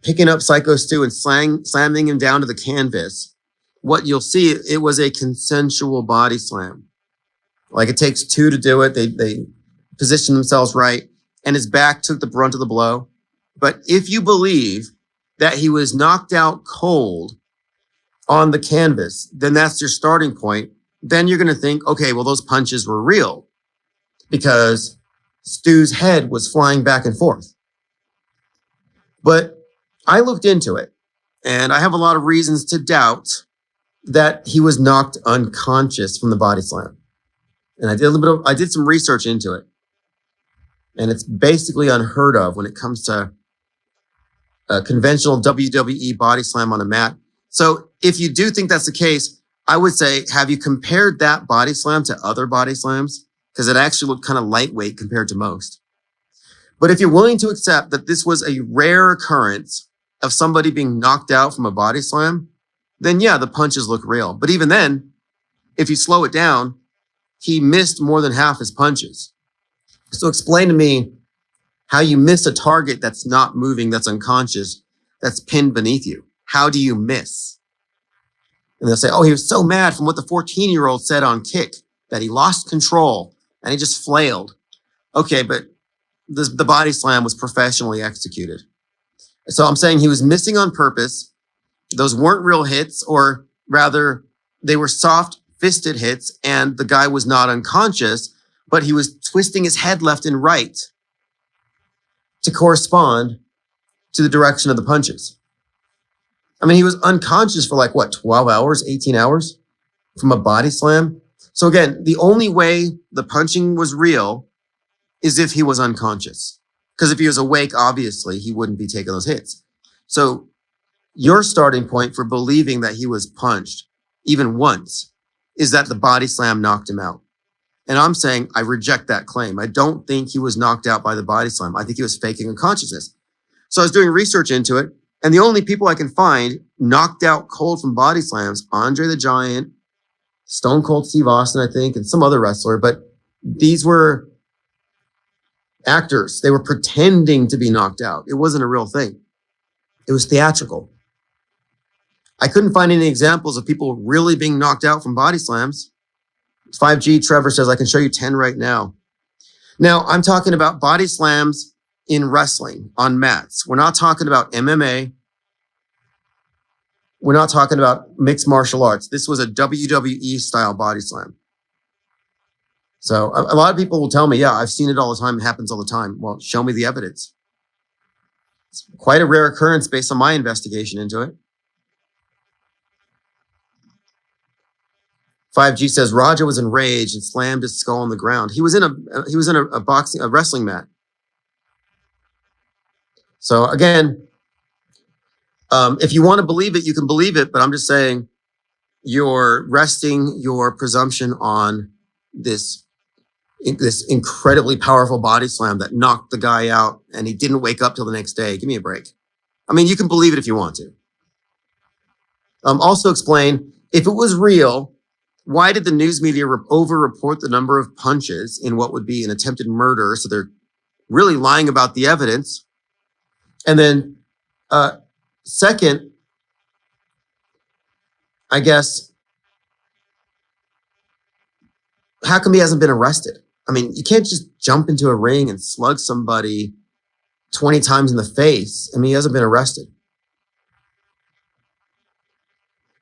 A: picking up Psycho Stu and slamming him down to the canvas, what you'll see, it was a consensual body slam. Like it takes two to do it. They position themselves right, and his back took the brunt of the blow. But if you believe that he was knocked out cold on the canvas, then that's your starting point. Then you're going to think, okay, well, those punches were real because Stu's head was flying back and forth. But I looked into it, And I have a lot of reasons to doubt that he was knocked unconscious from the body slam. And I did some research into it. And it's basically unheard of when it comes to a conventional WWE body slam on a mat. So if you do think that's the case, I would say, have you compared that body slam to other body slams? Because it actually looked kind of lightweight compared to most. But if you're willing to accept that this was a rare occurrence of somebody being knocked out from a body slam, then yeah, the punches look real. But even then, if you slow it down, he missed more than half his punches. So explain to me how you miss a target that's not moving, that's unconscious, that's pinned beneath you. How do you miss? And they'll say, oh, he was so mad from what the 14-year-old said on Kick that he lost control and he just flailed. Okay, but the body slam was professionally executed. So I'm saying he was missing on purpose. Those weren't real hits, or rather, they were soft fisted hits, and the guy was not unconscious, but he was twisting his head left and right to correspond to the direction of the punches. I mean, he was unconscious for 12 hours, 18 hours from a body slam. So again, the only way the punching was real is if he was unconscious. Because if he was awake, obviously, he wouldn't be taking those hits. So your starting point for believing that he was punched, even once, is that the body slam knocked him out. And I'm saying I reject that claim. I don't think he was knocked out by the body slam. I think he was faking unconsciousness. So I was doing research into it, and the only people I can find knocked out cold from body slams, Andre the Giant, Stone Cold Steve Austin, I think, and some other wrestler, but these were actors. They were pretending to be knocked out. It wasn't a real thing. It was theatrical. I couldn't find any examples of people really being knocked out from body slams. 5G Trevor says, I can show you 10 right now. Now, I'm talking about body slams in wrestling on mats. We're not talking about MMA. We're not talking about mixed martial arts. This was a WWE style body slam. So a lot of people will tell me, yeah, I've seen it all the time. It happens all the time. Well, show me the evidence. It's quite a rare occurrence based on my investigation into it. 5G says Raja was enraged and slammed his skull on the ground. He was in a wrestling mat. So again, if you want to believe it, you can believe it. But I'm just saying you're resting your presumption on this incredibly powerful body slam that knocked the guy out and he didn't wake up till the next day. Give me a break. I mean, you can believe it if you want to. Also explain, if it was real, why did the news media over-report the number of punches in what would be an attempted murder? So they're really lying about the evidence. And then second, I guess, how come he hasn't been arrested? I mean, you can't just jump into a ring and slug somebody 20 times in the face. I mean, he hasn't been arrested.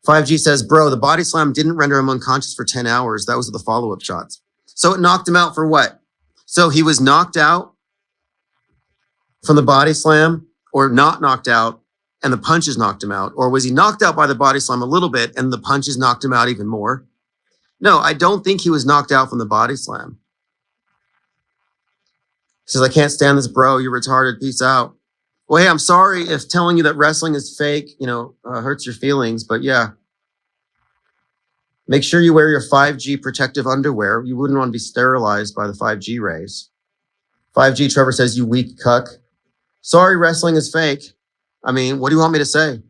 A: 5G says, bro, the body slam didn't render him unconscious for 10 hours. That was the follow-up shots. So it knocked him out for what? So he was knocked out from the body slam, or not knocked out and the punches knocked him out? Or was he knocked out by the body slam a little bit and the punches knocked him out even more? No, I don't think he was knocked out from the body slam. He says, I can't stand this, bro. You're retarded. Peace out. Well, hey, I'm sorry if telling you that wrestling is fake, hurts your feelings, but yeah. Make sure you wear your 5G protective underwear. You wouldn't want to be sterilized by the 5G rays. 5G Trevor says, you weak cuck. Sorry, wrestling is fake. I mean, what do you want me to say?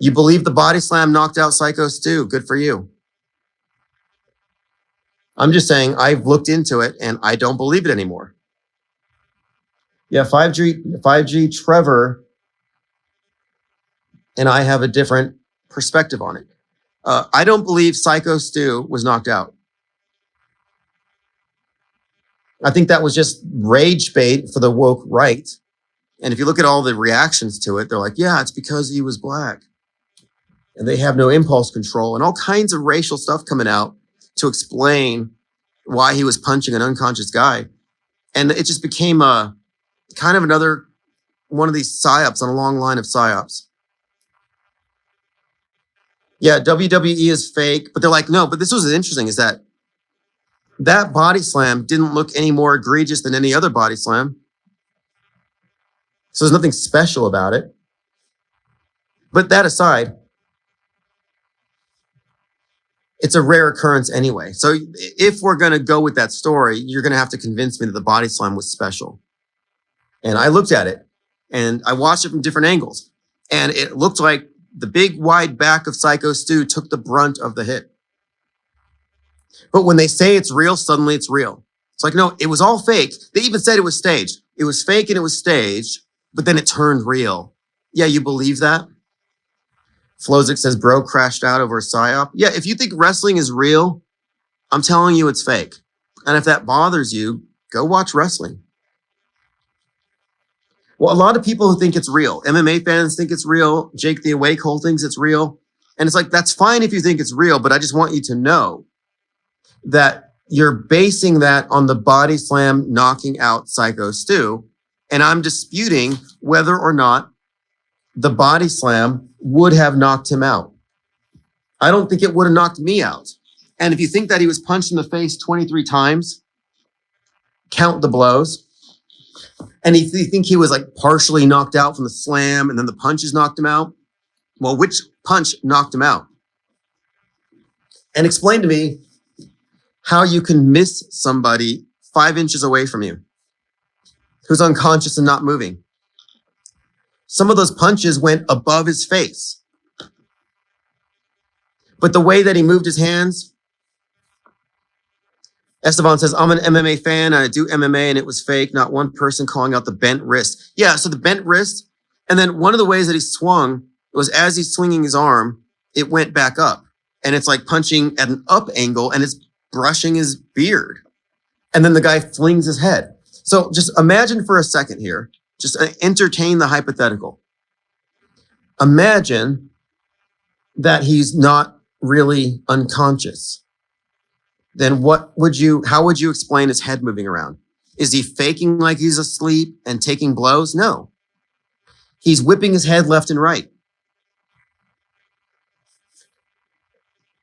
A: You believe the body slam knocked out Psycho Stu. Good for you. I'm just saying I've looked into it and I don't believe it anymore. Yeah, 5G Trevor and I have a different perspective on it. I don't believe Psycho Stu was knocked out. I think that was just rage bait for the woke right. And if you look at all the reactions to it, they're like, yeah, it's because he was black. And they have no impulse control and all kinds of racial stuff coming out to explain why he was punching an unconscious guy. And it just became a kind of another one of these psyops on a long line of psyops. Yeah, WWE is fake, but they're like, no, but this was interesting is that body slam didn't look any more egregious than any other body slam. So there's nothing special about it. But that aside, it's a rare occurrence anyway. So if we're going to go with that story, you're going to have to convince me that the body slam was special. And I looked at it and I watched it from different angles. And it looked like the big wide back of Psycho Stu took the brunt of the hit. But when they say it's real, suddenly it's real. It's like, no, it was all fake. They even said it was staged. It was fake and it was staged, but then it turned real. Yeah, you believe that? Flozik says, bro crashed out over a psyop. Yeah, if you think wrestling is real, I'm telling you it's fake. And if that bothers you, go watch wrestling. Well, a lot of people who think it's real, MMA fans think it's real. Jake the Awake Hole thinks it's real. And it's like, that's fine if you think it's real, but I just want you to know that you're basing that on the body slam knocking out Psycho Stu. And I'm disputing whether or not the body slam would have knocked him out. I don't think it would have knocked me out. And if you think that he was punched in the face 23 times, count the blows. And if you think he was like partially knocked out from the slam and then the punches knocked him out, well, which punch knocked him out? And explain to me how you can miss somebody 5 inches away from you who's unconscious and not moving. Some of those punches went above his face. But the way that he moved his hands, Esteban says, I'm an MMA fan and I do MMA and it was fake. Not one person calling out the bent wrist. Yeah, so the bent wrist. And then one of the ways that he swung was as he's swinging his arm, it went back up. And it's like punching at an up angle and it's brushing his beard. And then the guy flings his head. So just imagine for a second here, just entertain the hypothetical. Imagine that he's not really unconscious. Then how would you explain his head moving around? Is he faking like he's asleep and taking blows? No. He's whipping his head left and right.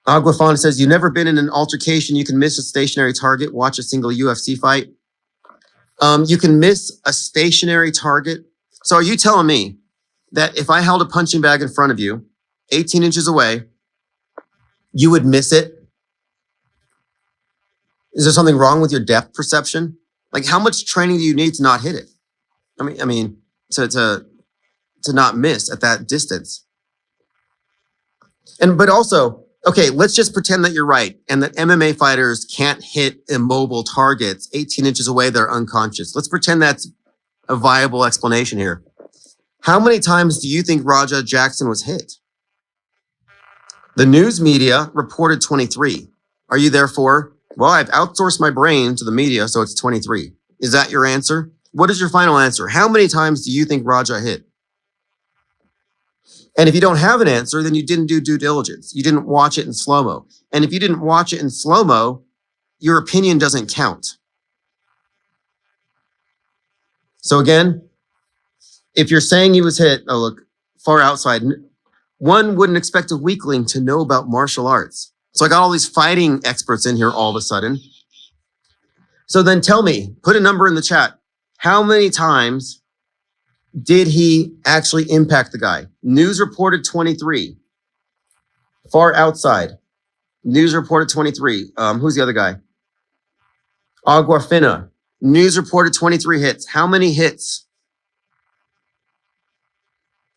A: Aguafon says, you've never been in an altercation. You can miss a stationary target. Watch a single UFC fight. You can miss a stationary target. So are you telling me that if I held a punching bag in front of you, 18 inches away, you would miss it? Is there something wrong with your depth perception? Like, how much training do you need to not hit it? I mean, to not miss at that distance. But also, okay, let's just pretend that you're right and that MMA fighters can't hit immobile targets 18 inches away. They're unconscious. Let's pretend that's a viable explanation here. How many times do you think Raja Jackson was hit? The news media reported 23. Are you therefore, well, I've outsourced my brain to the media, so it's 23. Is that your answer? What is your final answer? How many times do you think Raja hit? And if you don't have an answer, then you didn't do due diligence. You didn't watch it in slow-mo. And if you didn't watch it in slow-mo, your opinion doesn't count. So again, if you're saying he was hit, oh, look, far outside, one wouldn't expect a weakling to know about martial arts. So I got all these fighting experts in here all of a sudden. So then tell me, put a number in the chat. How many times did he actually impact the guy? News reported 23. Far outside. News reported 23. Who's the other guy? Aguafina. News reported 23 hits. How many hits?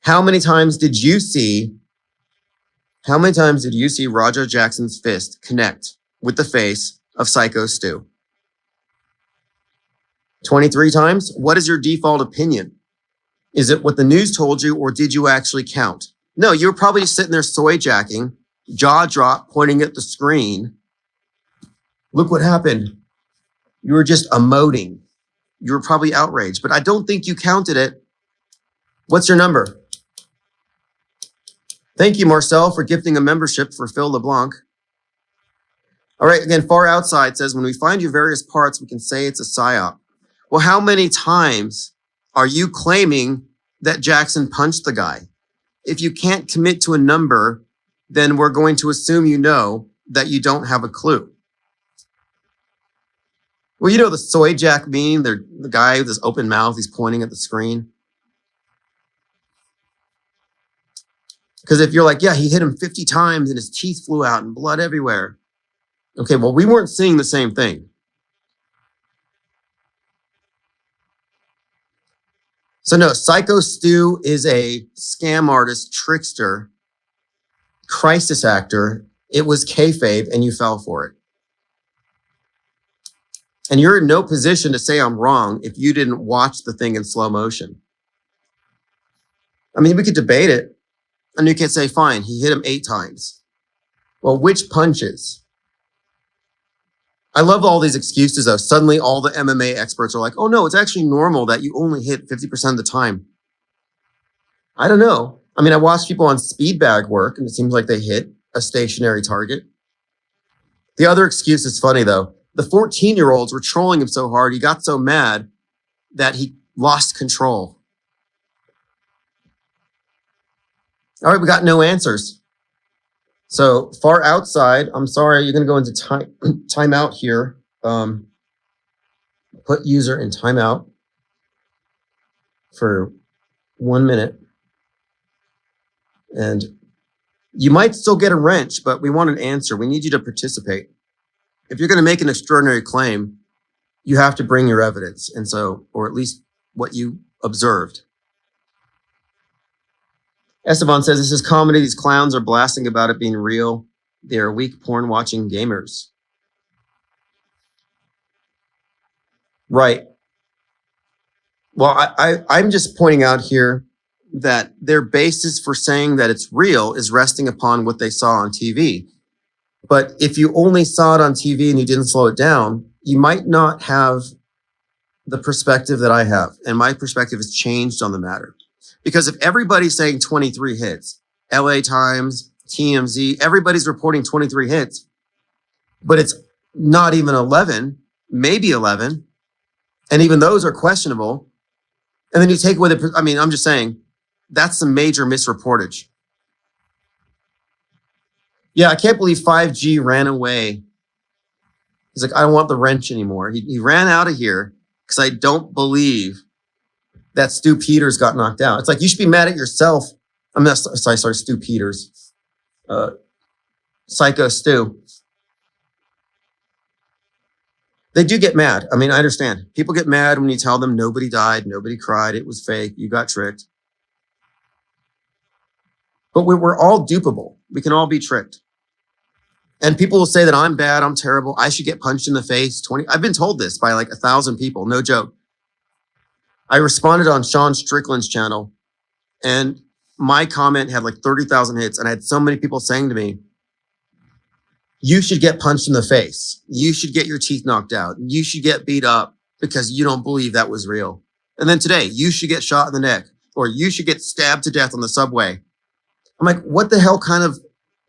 A: How many times did you see Raja Jackson's fist connect with the face of Psycho Stu? 23 times? What is your default opinion? Is it what the news told you, or did you actually count? No, you were probably just sitting there soy jacking, jaw drop, pointing at the screen. Look what happened. You were just emoting. You were probably outraged, but I don't think you counted it. What's your number? Thank you, Marcel, for gifting a membership for Phil LeBlanc. All right, again, far outside says, when we find your various parts, we can say it's a psyop. Well, how many times are you claiming that Jackson punched the guy? If you can't commit to a number, then we're going to assume you know that you don't have a clue. Well, you know the soy jack meme, the guy with his open mouth, he's pointing at the screen. Because if you're like, yeah, he hit him 50 times and his teeth flew out and blood everywhere. Okay, well, we weren't seeing the same thing. So no, Psycho Stu is a scam artist, trickster, crisis actor. It was kayfabe and you fell for it. And you're in no position to say I'm wrong if you didn't watch the thing in slow motion. I mean, we could debate it. And you could say, fine, he hit him 8 times. Well, which punches? I love all these excuses though. Suddenly all the MMA experts are like, oh no, it's actually normal that you only hit 50% of the time. I don't know. I mean, I watched people on speed bag work and it seems like they hit a stationary target. The other excuse is funny though. The 14-year-olds were trolling him so hard, he got so mad that he lost control. All right, we got no answers. So far outside, I'm sorry, you're going to go into timeout here. Put user in timeout for 1 minute. And you might still get a wrench, but we want an answer. We need you to participate. If you're going to make an extraordinary claim, you have to bring your evidence. And so, or at least what you observed. Esteban says, this is comedy. These clowns are blasting about it being real. They are weak porn watching gamers. Right. Well, I'm just pointing out here that their basis for saying that it's real is resting upon what they saw on TV. But if you only saw it on TV and you didn't slow it down, you might not have the perspective that I have. And my perspective has changed on the matter. Because if everybody's saying 23 hits, LA Times, TMZ, everybody's reporting 23 hits, but it's not even 11, maybe 11, and even those are questionable. And then you take away the, I mean, I'm just saying, that's some major misreportage. Yeah, I can't believe 5G ran away. He's like, I don't want the wrench anymore. He ran out of here because I don't believe that Stu Peters got knocked out. It's like, you should be mad at yourself. I'm not sorry, Stu Peters. Psycho Stu. They do get mad. I mean, I understand. People get mad when you tell them nobody died, nobody cried, it was fake, you got tricked. But we're all dupable. We can all be tricked. And people will say that I'm bad, I'm terrible, I should get punched in the face. I've been told this by like 1,000 people, no joke. I responded on Sean Strickland's channel and my comment had like 30,000 hits and I had so many people saying to me, you should get punched in the face. You should get your teeth knocked out. You should get beat up because you don't believe that was real. And then today, you should get shot in the neck or you should get stabbed to death on the subway. I'm like, what the hell kind of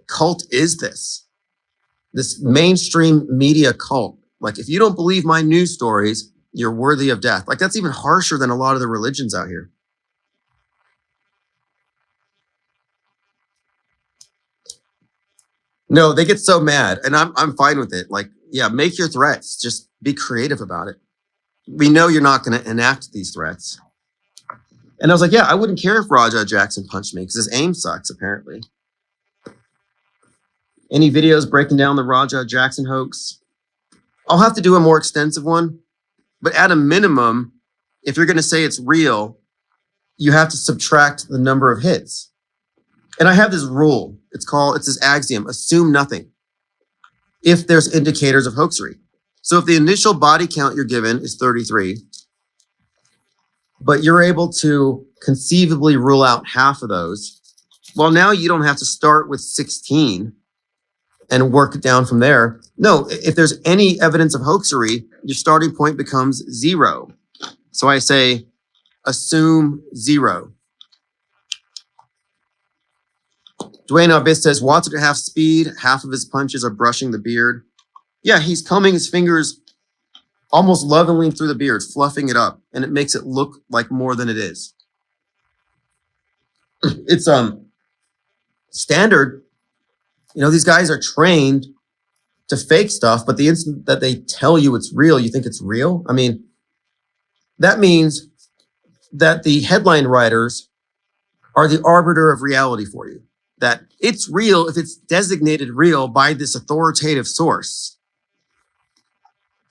A: cult is this? This mainstream media cult. Like, if you don't believe my news stories, you're worthy of death. Like, that's even harsher than a lot of the religions out here. No, they get so mad, and I'm fine with it. Like, yeah, make your threats. Just be creative about it. We know you're not going to enact these threats. And I was like, yeah, I wouldn't care if Raja Jackson punched me because his aim sucks, apparently. Any videos breaking down the Raja Jackson hoax? I'll have to do a more extensive one. But at a minimum, if you're going to say it's real, you have to subtract the number of hits. And I have this rule. It's this axiom, assume nothing if there's indicators of hoaxery. So if the initial body count you're given is 33, but you're able to conceivably rule out half of those, well, now you don't have to start with 16 and work down from there. No, if there's any evidence of hoaxery, your starting point becomes 0. So I say, assume 0. Dwayne Abyss says, Watson at half speed, half of his punches are brushing the beard. Yeah, he's combing his fingers almost lovingly through the beard, fluffing it up, and it makes it look like more than it is. It's standard You know, these guys are trained to fake stuff, but the instant that they tell you it's real, you think it's real. I mean, that means that the headline writers are the arbiter of reality for you. That it's real if it's designated real by this authoritative source.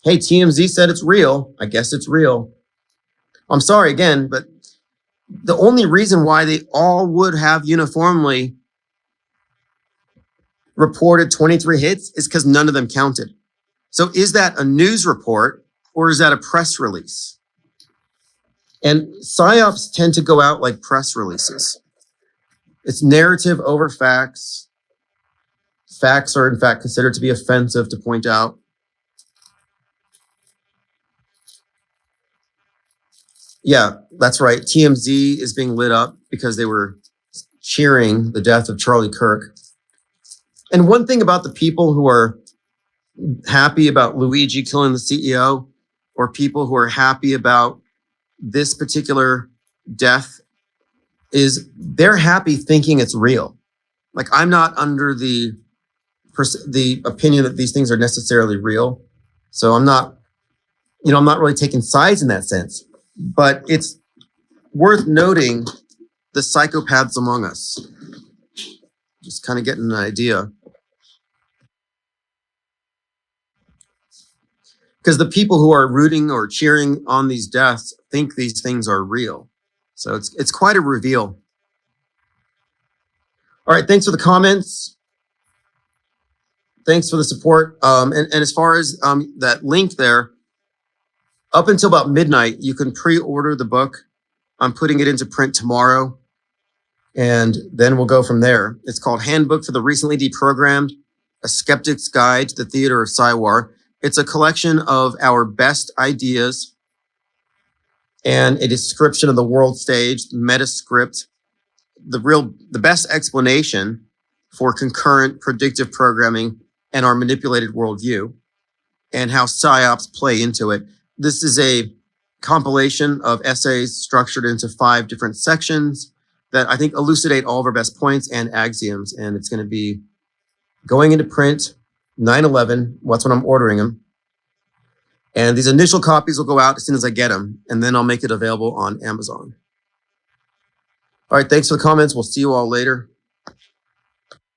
A: Hey, TMZ said it's real. I guess it's real. I'm sorry again, but the only reason why they all would have uniformly reported 23 hits is because none of them counted. So is that a news report or is that a press release? And psyops tend to go out like press releases. It's narrative over facts. Facts are in fact considered to be offensive to point out. Yeah, that's right. TMZ is being lit up because they were cheering the death of Charlie Kirk. And one thing about the people who are happy about Luigi killing the CEO, or people who are happy about this particular death, is they're happy thinking it's real. Like, I'm not under the opinion that these things are necessarily real. So I'm not really taking sides in that sense. But it's worth noting the psychopaths among us. Just kind of getting an idea. Because the people who are rooting or cheering on these deaths think these things are real. So it's quite a reveal. All right, thanks for the comments. Thanks for the support. And as far as that link there, up until about midnight, you can pre-order the book. I'm putting it into print tomorrow, and then we'll go from there. It's called Handbook for the Recently Deprogrammed, A Skeptic's Guide to the Theater of Psywar. It's a collection of our best ideas and a description of the world stage, meta script, the best explanation for concurrent predictive programming and our manipulated worldview, and how psyops play into it. This is a compilation of essays structured into 5 different sections that I think elucidate all of our best points and axioms. And it's going to be going into print 9/11. That's when I'm ordering them. And these initial copies will go out as soon as I get them, and then I'll make it available on Amazon. All right, thanks for the comments. We'll see you all later.